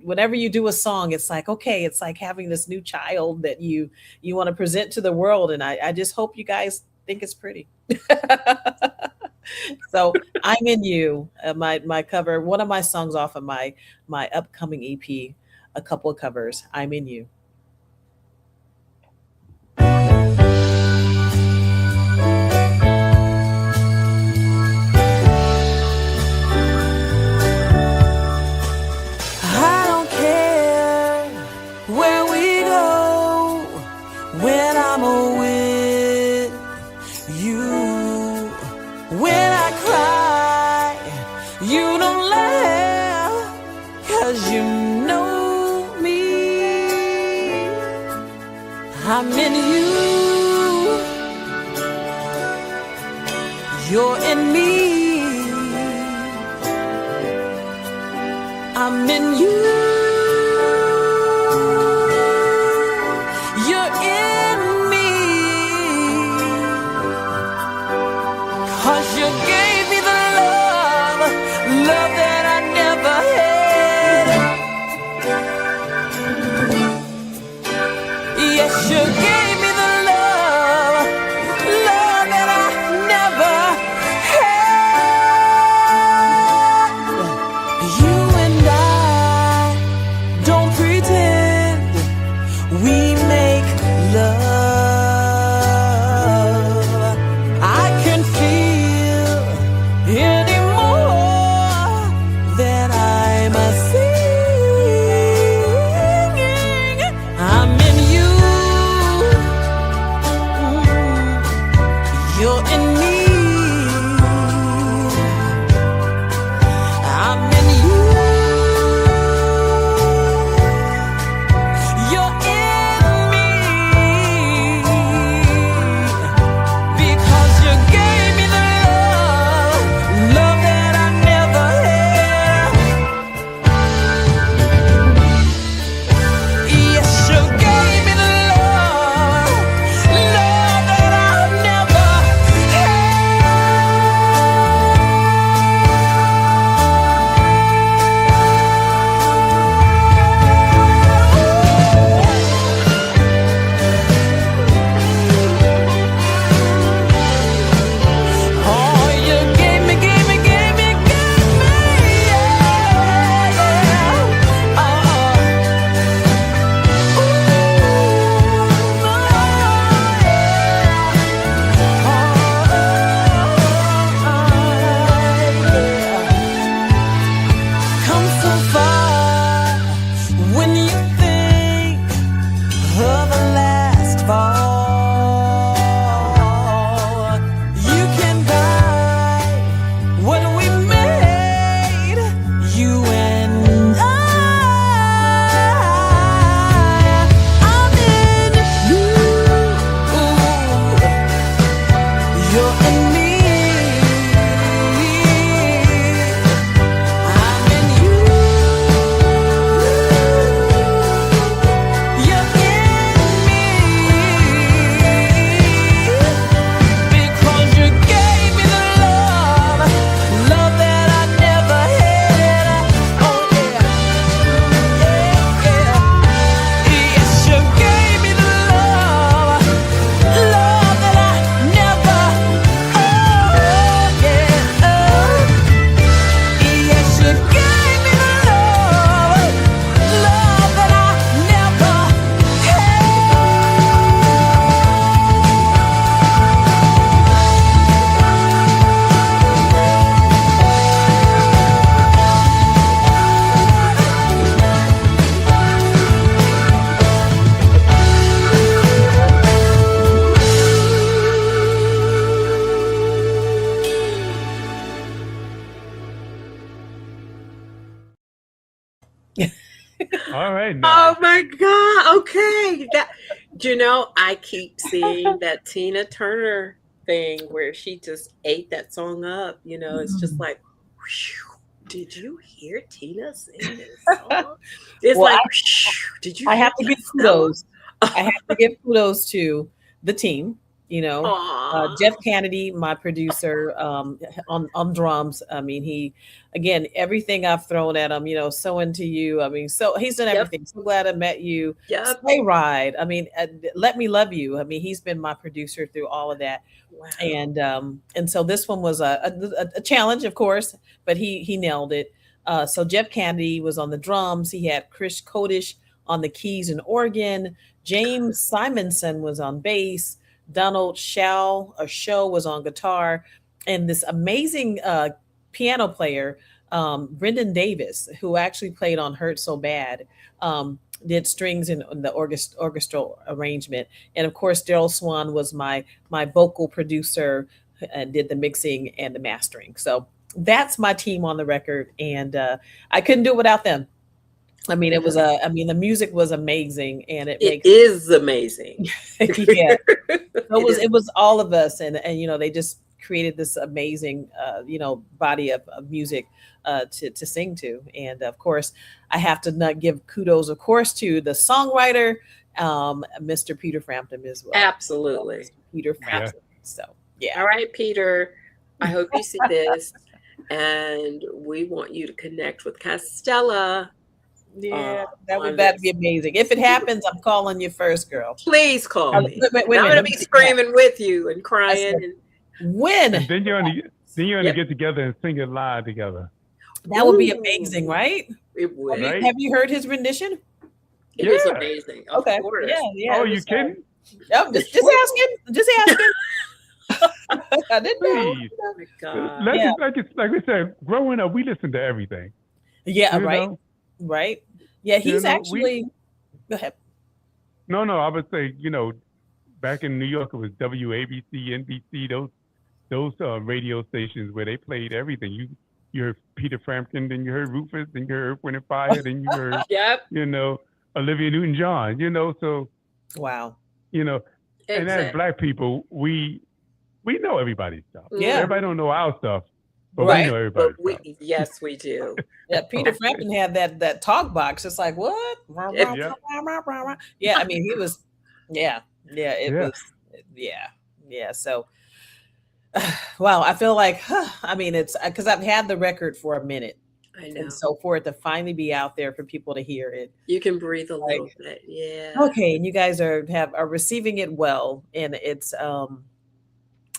whenever you do a song, it's like, okay, it's like having this new child that you want to present to the world. And I just hope you guys think it's pretty. So I'm in you. My cover, one of my songs off of my upcoming EP, a couple of covers. I'm in you. I don't care where we go when I'm with you. When I cry, you don't laugh, 'cause you know me. I'm in you, you're in me. I'm in you, you're in me. 'Cause you gave me the love that I never had. Yes, you gave me the love that I never had. You and I All right Oh now. my God. Okay. I keep seeing that Tina Turner thing where she just ate that song up. It's just Mm. like, whew, did you hear Tina sing this song? It's Well, like, whew, did you I hear have to give Castella? kudos. I have to give kudos to the team. You know, Aw. Jeff Kennedy, my producer, on drums. I mean, he again everything I've thrown at him. So into you. I mean, so he's done Yep. everything. So glad I met you. Yep. Sleigh Ride. I mean, Let Me Love You. I mean, he's been my producer through all of that. Wow. And so this one was a challenge, of course, but he nailed it. So Jeff Kennedy was on the drums. He had Chris Codish on the keys and organ. James Simonson was on bass. Donald Show was on guitar, and this amazing piano player, Brendan Davis, who actually played on "Hurt So Bad." Did strings in the orchestral arrangement, and of course Daryl Swan was my vocal producer and did the mixing and the mastering. So that's my team on the record, and I couldn't do it without them. I mean, the music was amazing, and it It makes is amazing. yeah, It is. it was all of us, and they just created this amazing body of music to sing to, and of course I have to not give kudos, of course, to the songwriter, Mr. Peter Frampton as well. Absolutely. Mr. Peter Yeah. Frampton. So yeah. All right, Peter. I hope you see this. And we want you to connect with Castella. Yeah, On that'd this. be amazing. If it happens, I'm calling you first, girl. Please call me. Wait a I'm minute. gonna Let be me take that. screaming with you and I crying. said, And when? And then you're gonna Yep. get together and sing it live together. That would be Ooh, amazing, right? It would. Right? Have you heard his rendition? It is Yeah. amazing. Of Okay. course. Yeah. Oh, it you was, kidding? Yep, just asking. Just asking. I didn't know. Please. Oh my God. Like, Yeah. like we said, growing up, we listened to everything. Yeah, You right. know? Right. Yeah, he's actually go ahead. No, I would say, back in New York, it was WABC, NBC, those radio stations where they played everything. You heard Peter Frampton, then you heard Rufus, then you heard Wind and Fire, then you heard, Yep. Olivia Newton-John, so, Wow. and as Exactly. Black people, we know everybody's stuff. Yeah. Everybody don't know our stuff, but Right. we know everybody's But stuff. yes, we do. Yeah, Peter Frampton had that talk box. It's like, what? Yeah. Yeah, I mean, he was it Yeah. was yeah. So wow, I feel like I mean, it's because I've had the record for a minute. I know. And so for it to finally be out there for people to hear it. You can breathe a little bit. Yeah. Okay, and you guys are receiving it well, and it's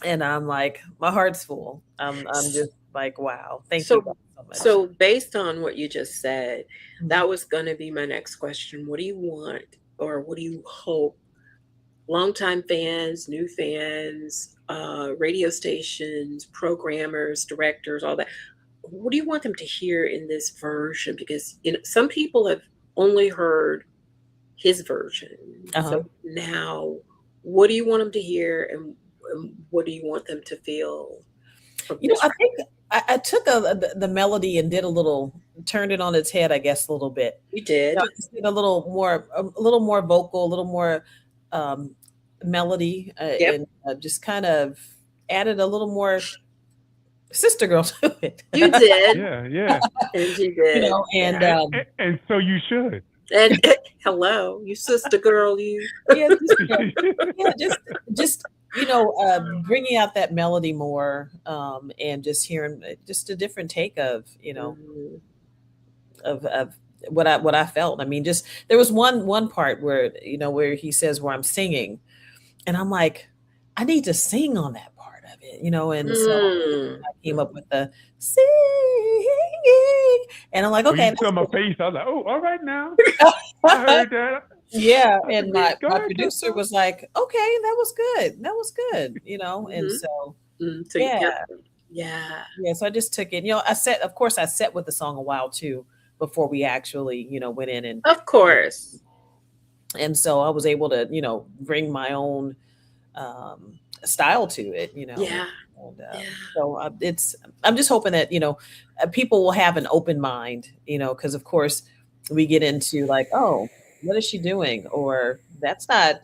and I'm like, my heart's full. I'm just like, wow, thank you guys so much. So based on what you just said, Mhm. that was going to be my next question. What do you want, or what do you hope longtime fans, new fans, radio stations, programmers, directors, all that, what do you want them to hear in this version? Because some people have only heard his version. So now, what do you want them to hear, and what do you want them to feel? I think I took the melody and did turned it on its head, I guess, a little bit. You did. Just did a little more vocal, a little more melody, Yep. and just kind of added a little more sister girl to it. You did. Yeah. And you did. And Yeah. And so you should. And hello, you sister girl, you. yeah, just bringing out that melody more, and just hearing just a different take of Mhm. of what I felt. I mean, just there was one part where where he says where I'm singing, and I'm like, I need to sing on that part of it, and so I came up with the singing, and I'm like, When okay, you saw my face, I was like, oh, all right now. I heard that. yeah, and my Go ahead, producer was like, okay, that was good, and Mhm. so So yeah. yeah. So I just took it. I sat with the song a while too before we actually, went in Of course. and so I was able to, bring my own style to it, Yeah. And, Yeah. so I'm just hoping that people will have an open mind, because of course we get into like, oh, what is she doing? Or that's not,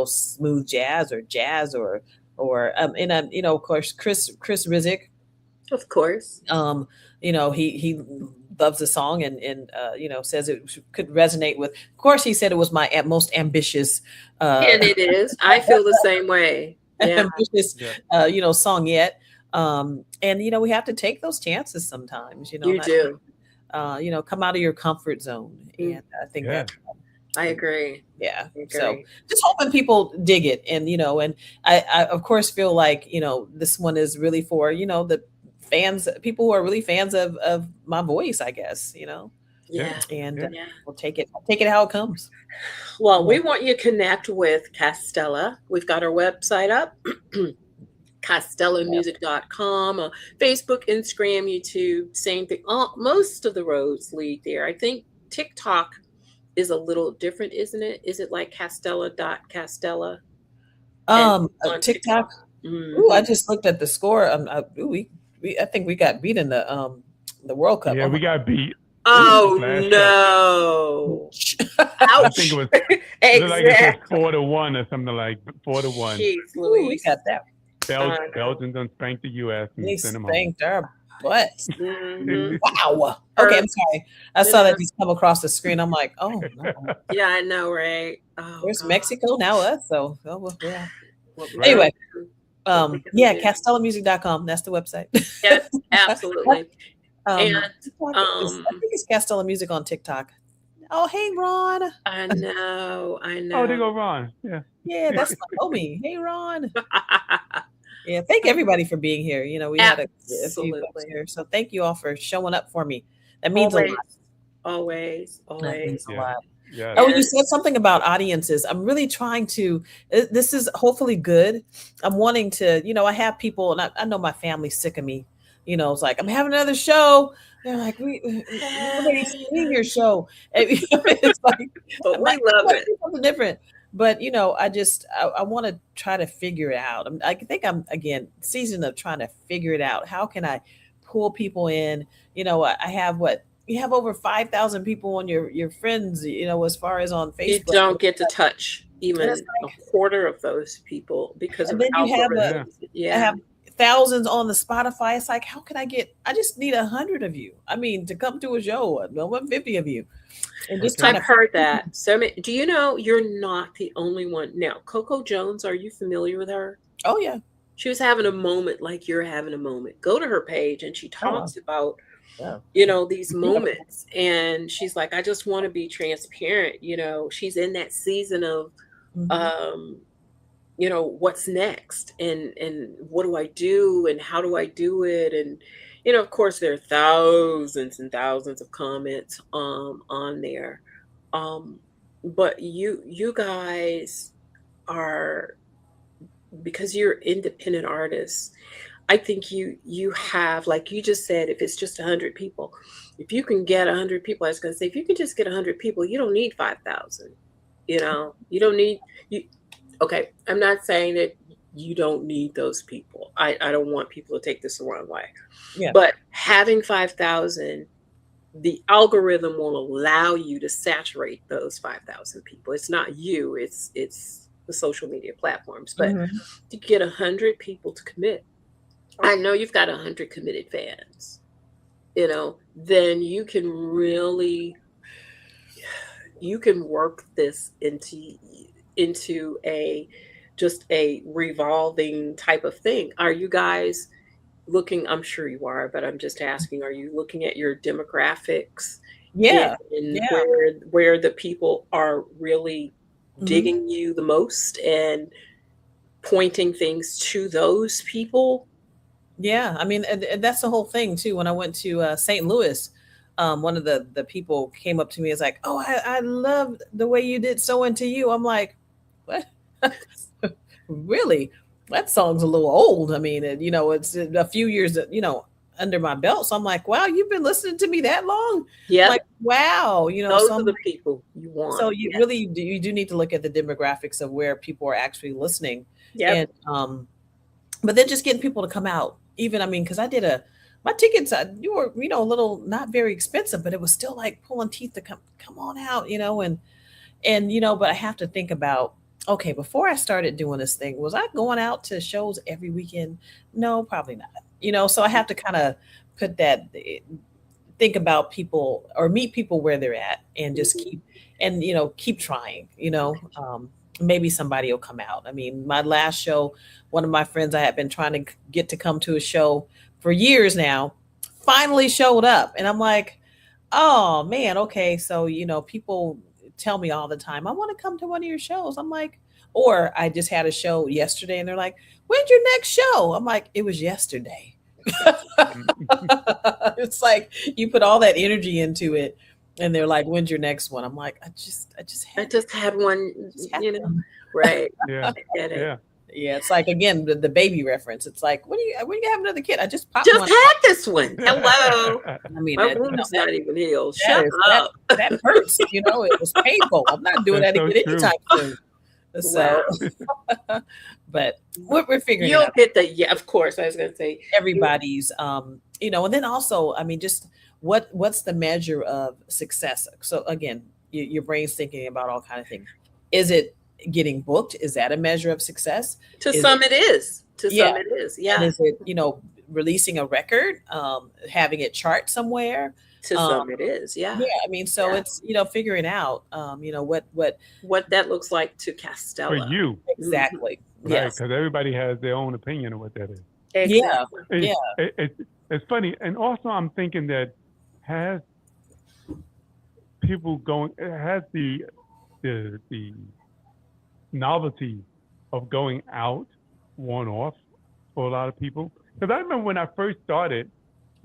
smooth jazz or of course, Chris Rizek, Of course. um, he loves the song and says it could resonate with. Of course, he said it was my most ambitious, And it is. I feel the same way. Yeah. ambitious, Yeah. song yet. And we have to take those chances sometimes. You Not, do. come out of your comfort zone, Mm. and I think Yeah. that's I agree. yeah. I So agree. just hoping people dig it, and I of course feel like this one is really for the fans, people who are really fans of my voice, I guess. Yeah. And Yeah. Yeah. we'll take it how it comes. Well, we want you to connect with Castella. We've got our website up, castellamusic.com, Facebook, Instagram, YouTube, same thing. Most of the roads lead there. I think TikTok is a little different, isn't it? Is it like Castella? And on TikTok. Mhm. Ooh, I just looked at the score. I think we got beat in the World Cup. Yeah, Oh we my got beat. Oh Last no! I Ouch! think it was like it was Exactly. 4-1 or something like 4-1. Jeez, Ooh, we Louise. got that. Belgium done spanked the U.S. and They sent them home. spanked our butts. Mhm. Wow. Okay, I'm sorry. I saw that just come across the screen. I'm like, oh no. Yeah, I know, right? Oh, There's God. Mexico, now us. So well, yeah. Well, Anyway, we yeah, do. castellamusic.com. That's the website. Yes, absolutely. And I think it's Castella Music on TikTok. Oh, hey, Ron. I know. Oh, they go Ron. Yeah. Yeah, that's my homie. Hey, Ron. Yeah, thank everybody for being here. We had a few folks Absolutely. here. So thank you all for showing up for me. That means a Always, lot. always, That always. means a Yeah. lot. Yeah. Oh, Yeah. you said something about audiences. I'm really trying to, this is hopefully good. I'm wanting to, I have people, and I know my family's sick of me. It's like, I'm having another show. They're like, nobody's seen your show. It's like, But I'm we like, love let's it. do something different. But, I want to try to figure it out. I think I'm, again, season of trying to figure it out. How can I pull people in? I have you have over 5,000 people on your friends, as far as on Facebook. You don't get to touch even And it's a quarter of those people because of And then you have algorithms. I Yeah. have thousands on the Spotify. It's like, how can I just need 100 of you. I mean, to come to a show, 150 of you. And just Okay. kind I've of heard that. So do you know you're not the only one? Now, Coco Jones, are you familiar with her? Oh yeah. She was having a moment like you're having a moment. Go to her page and she talks about, Yeah. these moments. And she's like, I just want to be transparent. She's in that season of, Mhm. what's next and what do I do and how do I do it? And, of course, there are thousands and thousands of comments on there. But you guys are, because you're independent artists, I think you have, like you just said, if it's just 100 people, if you can get 100 people, I was going to say, if you can just get 100 people, you don't need 5,000. You don't need you. Okay, I'm not saying that you don't need those people. I don't want people to take this the wrong way. Yeah. But having 5,000, the algorithm won't allow you to saturate those 5,000 people. It's not you. It's the social media platforms. But to get 100 people to commit, I know you've got 100 committed fans. Then you can really work this into a just a revolving type of thing. Are you guys looking? I'm sure you are, but I'm just asking, are you looking at your demographics? Yeah. And Yeah. where the people are really Mhm. digging you the most and pointing things to those people? Yeah, I mean, and that's the whole thing too. When I went to St. Louis, one of the people came up to me and was like, "Oh, I love the way you did So Into You." I'm like, "What? Really? That song's a little old." I mean, it's a few years, under my belt. So I'm like, "Wow, you've been listening to me that long?" Yeah, Like, wow, those so are the people you want. so you really do need to look at the demographics of where people are actually listening. Yeah. And but then just getting people to come out. Even, I mean, because I did my tickets, you were, a little not very expensive, but it was still like pulling teeth to come on out, but I have to think about, okay, before I started doing this thing, was I going out to shows every weekend? No, probably not. So I have to kind of put that, think about people or meet people where they're at and just keep trying, maybe somebody will come out. I mean, my last show, one of my friends I had been trying to get to come to a show for years now, finally showed up. And I'm like, oh man, okay. So, people tell me all the time, I want to come to one of your shows. I'm like, or I just had a show yesterday and they're like, when's your next show? I'm like, it was yesterday. It's like you put all that energy into it and they're like, when's your next one? I'm like, I just had one, had one. Right. Yeah. Yeah. Yeah, it's like, again, the baby reference. It's like, when you have another kid? I just popped Just one. had this one. Hello. I mean, My wound's not even healed. Shut that up. that hurts. It was painful. I'm not doing That's that again so anytime soon. So, but we're figuring it You'll out. get that. Yeah, of course. I was going to say Everybody's, and then also, I mean, just what's the measure of success? So again, your brain's thinking about all kind of things. Is it getting booked? Is that a measure of success? to some it is. To some it is. Yeah. And is it, releasing a record, having it chart somewhere? To some it is. Yeah. Yeah. I mean, so it's, figuring out, what that looks like to Castella. For you. exactly. Right, Yes. because everybody has their own opinion of what that is. Exactly. Yeah. It's funny. And also I'm thinking that has people going, it has the novelty of going out worn off for a lot of people. Because I remember when I first started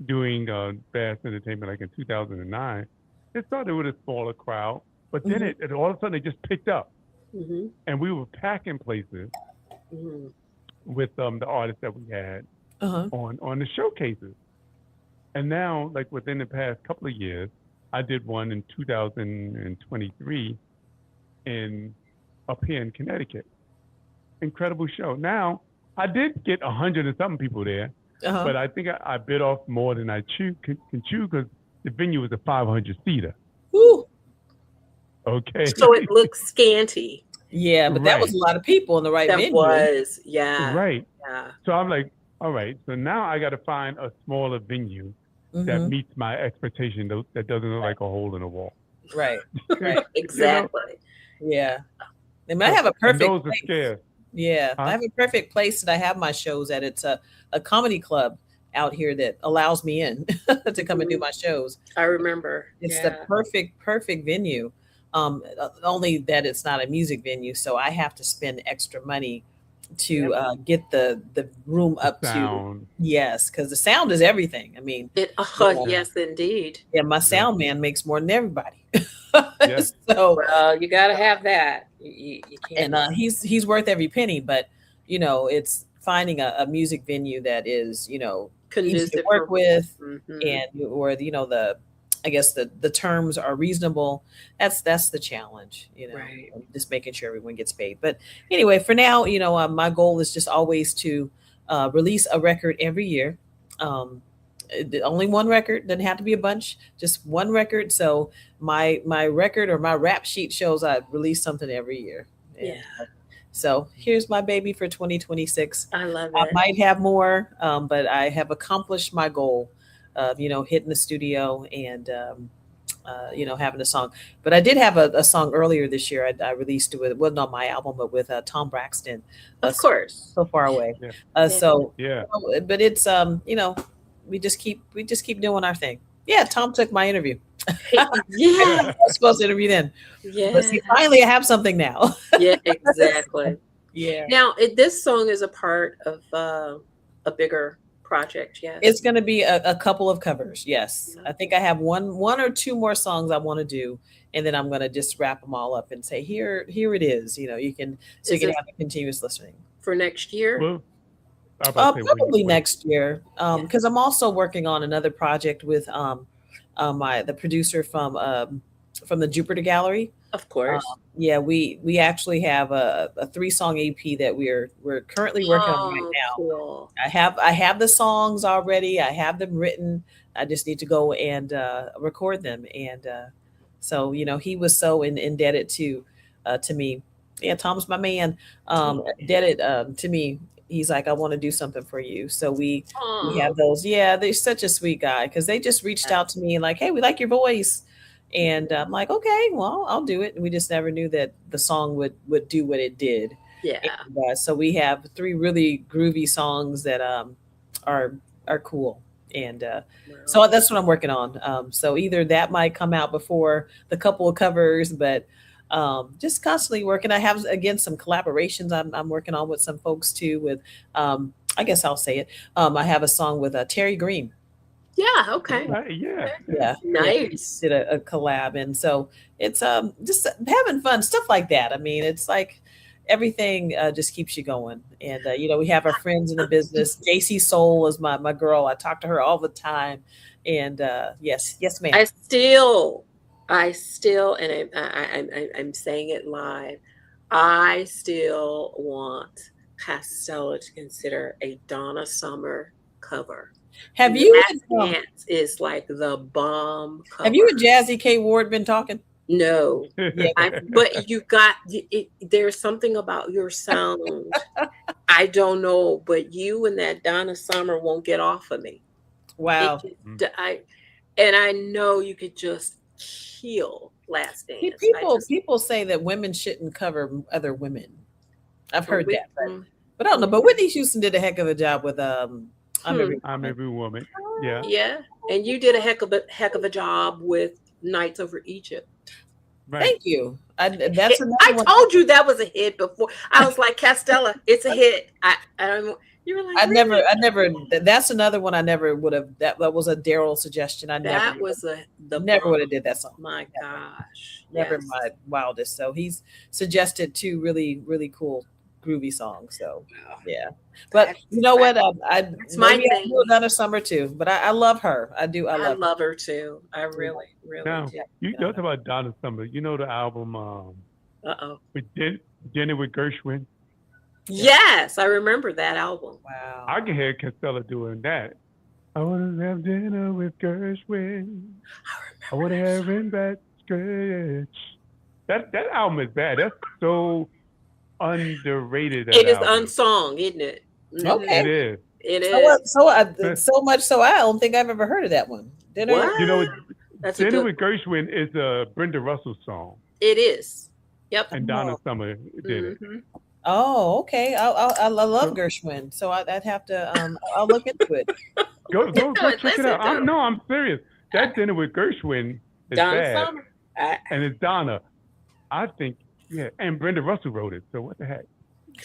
doing Fast Entertainment, like in 2009, it started with a smaller crowd, but then it all of a sudden it just picked up. Mm-hmm. And we were packing places with the artists that we had on the showcases. And now, like within the past couple of years, I did one in 2023 up here in Connecticut. Incredible show. Now, I did get 100 and something people there, but I think I bit off more than I can chew because the venue was a 500-seater. Woo. Okay. So it looks scanty. Yeah, but that was a lot of people in the right That venue. was, yeah. Right. Yeah. So I'm like, all right, so now I got to find a smaller venue that meets my expectation, that doesn't look like a hole in a wall. Right. Right. Exactly. Yeah. I mean, I have a perfect And those place. are scarce. Yeah. I have a perfect place that I have my shows at. It's a comedy club out here that allows me in to come and do my shows. I remember. It's the perfect venue. Only that it's not a music venue, so I have to spend extra money to get the room up Sound. to because the sound is everything. I mean, yes, indeed. Yeah, my sound man makes more than everybody. Yes. So Well, you got to have that. You can't. and he's worth every penny, but it's finding a music venue that is easy Conducive to work with, Mhm. and where I guess the terms are reasonable. That's the challenge, Right. just making sure everyone gets paid. But anyway, for now, my goal is just always to release a record every year. Only one record, doesn't have to be a bunch, just one record. So my record or my rap sheet shows I release something every year. Yeah. So here's my baby for 2026. I love I it. might have more, but I have accomplished my goal of, hitting the studio and, having a song. But I did have a song earlier this year. I released it wasn't on my album, but with Tom Braxton. Of course. So Far Away. Yeah. So, Yeah. but it's, we just keep doing our thing. Yeah. Tom took my interview. Yeah. I was supposed to interview then. Yeah. But see, finally I have something now. Yeah, exactly. Yeah. Now, this song is a part of a bigger project. Yeah. It's going to be a couple of covers. Yes. I think I have one or two more songs I want to do. And then I'm going to just wrap them all up and say, here it is. You can have a continuous listening. For next year? Well, I was about to say, Probably when- next year. Because I'm also working on another project with the producer from from the Jupiter Gallery. Of course. Yeah, we actually have a 3-song EP that we're currently working on right Oh, now. cool. I have the songs already. I have them written. I just need to go and record them. And so he was so indebted to me. Yeah, Tom's my man. Indebted to me. He's like, I want to do something for you. So we have those. Yeah, they're such a sweet guy because they just reached out to me and like, hey, we like your voice. And I'm like, okay, well, I'll do it. And we just never knew that the song would do what it did. Yeah. And, so we have 3 really groovy songs that are cool. And so that's what I'm working on. So either that might come out before the couple of covers, but just constantly working. I have, again, some collaborations I'm working on with some folks too with, I guess I'll say it. I have a song with Terry Green. Yeah. Okay. Yeah. Nice. Did a collab. And so it's just having fun, stuff like that. I mean, it's like everything just keeps you going. And, we have our friends in the business. JC Soul is my girl. I talk to her all the time. And yes, ma'am. I still, and I'm saying it live. I still want Castella to consider a Donna Summer cover. Have you? That dance is like the bomb cover. Have you and Jazzy K. Ward been talking? No, but you got there's something about your sound. I don't know, but you and that Donna Summer won't get off of me. Wow. I know you could just kill Last Dance. People say that women shouldn't cover other women. I've heard that, but I don't know. But Whitney Houston did a heck of a job with I'm Every Woman. Yeah. Yeah. And you did a heck of a job with Nights Over Egypt. Right. Thank you. I told you that was a hit before. I was like, Castella, it's a hit. I don't. You were like, I never. That's another one I never would have. That was a Daryl suggestion. Never would have did that song. My gosh, never my wildest. So he's suggested 2 really, really cool groovy songs. So yeah, but you know what? It's my thing. I do another summer too. But I love her. I do. I love her too. I really now, do. You talked about Donna Summer. You know the album with Dinner with Gershwin. Yes, I remember that album. Wow. I can hear Castella doing that. I want to have dinner with Gershwin. I want to have in that stretch. That album is bad. That's so underrated. It is unsung, isn't it? Okay. It is. It is. So much so I don't think I've ever heard of that one. Dinner with Gershwin is a Brenda Russell song. It is. Yep. And Donna Summer did it. Oh, okay. I love Gershwin, so I'd have to. I'll look into it. Go check it out. I'm serious. That Dinner with Gershwin is Donna bad, Summer. And it's Donna. I think, and Brenda Russell wrote it. So what the heck?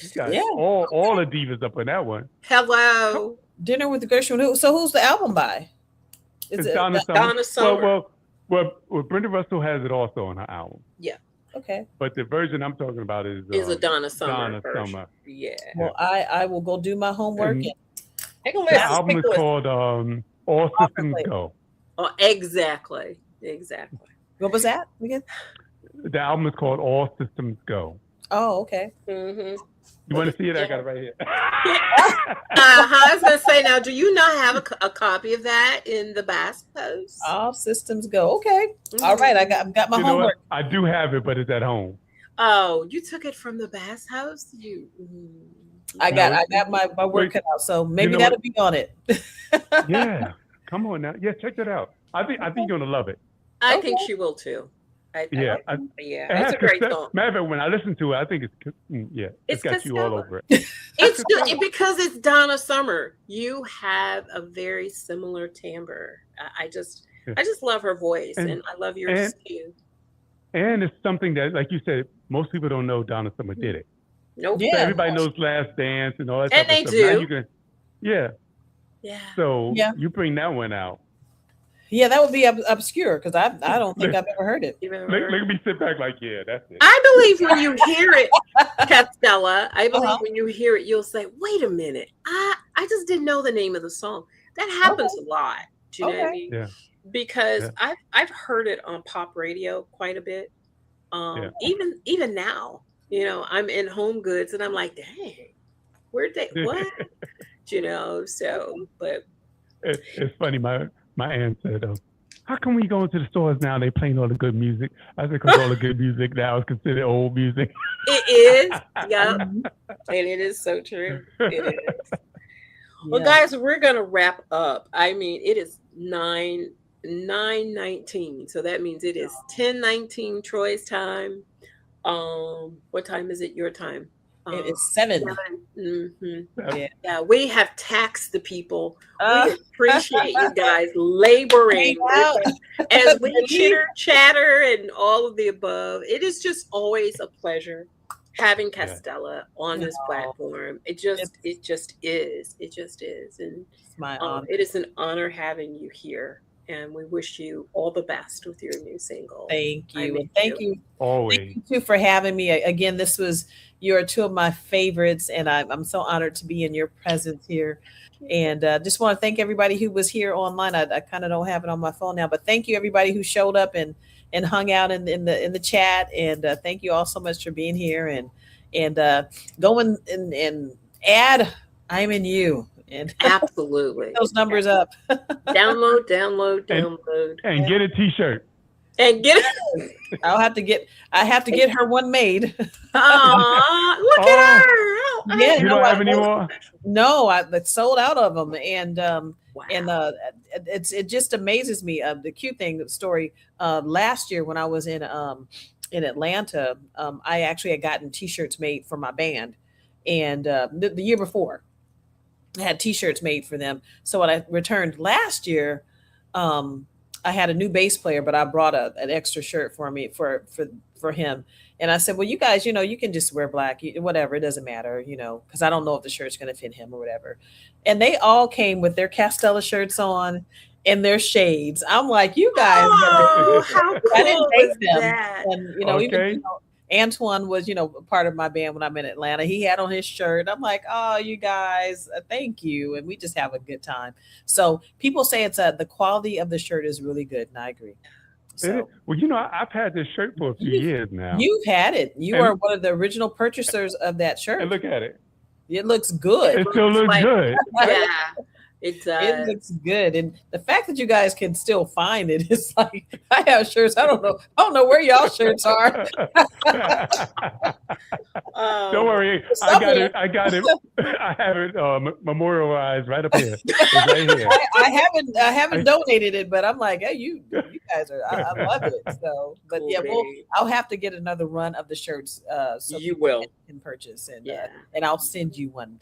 You got all the divas up in that one. Hello. Dinner with Gershwin. So who's the album by? It's Donna Summer. Donna Summer. Well, Brenda Russell has it also on her album. Yeah. Okay. But the version I'm talking about is a Donna Summer. Yeah. Well, I will go do my homework. The album is called All Systems Go. Oh, exactly. What was that again? The album is called All Systems Go. Oh, okay. Mm-hmm. You want to see it? I got it right here. I was going to say, now, do you not have a copy of that in the Bass Post? All systems go. Okay. Mm-hmm. All right. I've got my homework. I do have it, but it's at home. Oh, you took it from the Bass House? I got my work cut out, so maybe that'll be on it. Yeah. Come on now. Yeah, check that out. I think you're gonna love it. I think she will too. It's a great song. Matter of fact, when I listen to it, I think it's got you all over it. It's good because it's Donna Summer. You have a very similar timbre. I just love her voice, and I love yours too. And it's something that, like you said, most people don't know Donna Summer did it. Nope. So everybody knows Last Dance and all that. And they do. Yeah. So you bring that one out. Yeah, that would be obscure because I don't think I've ever heard it. Let me sit back like, that's it. I believe when you hear it, Castella, when you hear it, you'll say, wait a minute. I just didn't know the name of the song. That happens a lot. Do you know what I mean? Yeah. because Yeah. I've heard it on pop radio quite a bit. Yeah. Even now, you know, I'm in Home Goods and I'm like, dang, where'd they what? You know, so but It's funny. My aunt said, "How come we go into the stores now? They playing all the good music." I said, "Because all the good music now is considered old music." it is, yep, Mhm. and it is so true. It is. Well, Yeah. guys, we're gonna wrap up. I mean, it is 9:19, so that means it is 10:19 Troy's time. What time is it your time? It Um, is 7. 7. Yeah. Yeah, we have taxed the people. Uh, We appreciate you guys hang laboring with out. us as we Really? chitter chatter and all of the above. It is just always a pleasure having Yeah. Castella on this No, platform. it's, It just is. It just is. And it's my honor. it is an honor having you here. And we wish you all the best with your new single. Thank I you. Miss And thank You. you. Thank Always. you too for having me. Again, you're two of my favorites, and I'm so honored to be in your presence here. And just want to thank everybody who was here online. I kind of don't have it on my phone now, but thank you everybody who showed up and hung out in the chat. And thank you all so much for being here and go and add "I'm in You" and Absolutely. those numbers up. Download, download, And download. and get a T-shirt. And get it. I have to get her one made. Aw, look Oh, at her. Oh, Yeah, you no, don't have any more? No, I sold out of them, and wow. it just amazes me. The cute thing, the story. Last year when I was in Atlanta, I actually had gotten T-shirts made for my band, and the year before, I had T-shirts made for them. So when I returned last year, um, I had a new bass player, but I brought an extra shirt for me for him. And I said, well, you guys, you can just wear black, whatever, it doesn't matter, because I don't know if the shirt's going to fit him or whatever. And they all came with their Castella shirts on and their shades. I'm like, you guys, Oh, how I didn't cool make was them. that? And even Okay. Antoine was, part of my band when I'm in Atlanta. He had on his shirt. I'm like, oh, you guys, thank you. And we just have a good time. So people say the quality of the shirt is really good, and I agree. So Well, I've had this shirt for a few you've, years now, you've had it. You and are one of the original purchasers of that and shirt. look at it. It looks good. It still looks like- good. Yeah, it It does. looks good, and the fact that you guys can still find it is like I have shirts. I don't know where y'all shirts are. Don't worry, I got it. I have it memorialized right up here. It's right here. I haven't donated it, but I'm like, hey, you guys are. I love it. So, but Cool, yeah, babe. I'll have to get another run of the shirts. So You people will. can purchase, Yeah. and I'll send you one,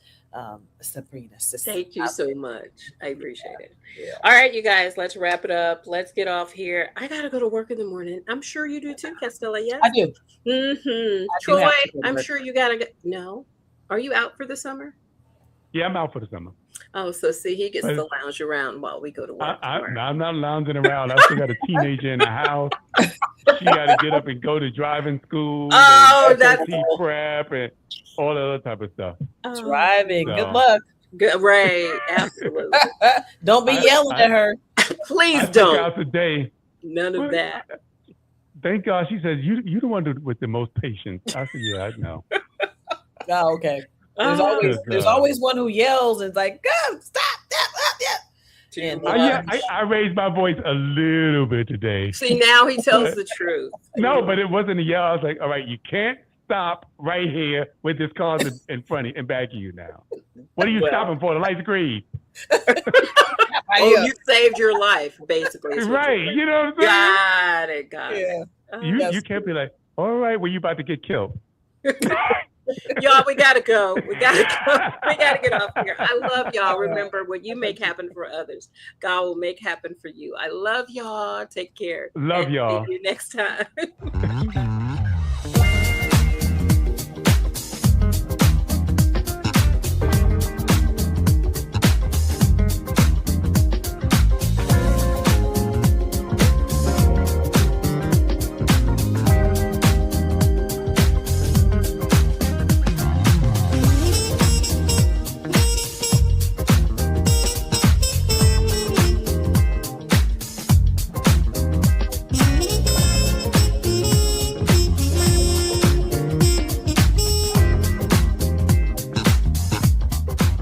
Sabrina. Sister. Thank you so much. I appreciate it. Yeah. All right, you guys, let's wrap it up. Let's get off here. I gotta go to work in the morning. I'm sure you do too, Castella. Yes. I do. Mm-hmm. do have Troy, to go to I'm work. sure you gotta go. No, are you out for the summer? Yeah, I'm out for the summer. Oh, so see, he gets But- to lounge around while we go to work. tomorrow. I'm not lounging around. I still got a teenager in the house. She got to get up and go to driving school. Oh, and that's SAT prep and all that other type of stuff. Oh, Driving. No. Good luck. good, right? Absolutely. Don't be yelling at her. Please I took don't. out today. None of that. Thank God. She said, you the one with the most patience. I said, yeah, I know. Oh, okay. Oh, There's always one who yells and is like, go, stop, too and- much. I raised my voice a little bit today. See, now he tells the truth. No, but it wasn't a yell. I was like, all right, you can't stop right here with this car in front of and back of you now. What are you Well. stopping for? The light's green. Oh, you saved your life, basically. is what Right. you're You know what I'm saying? Got it. Yeah. Oh, You can't be like, all right, well, you about to get killed. y'all, we gotta go. We gotta go. We gotta get off here. I love y'all. Remember, what you make happen for others, God will make happen for you. I love y'all. Take care. Love And y'all. See you next time.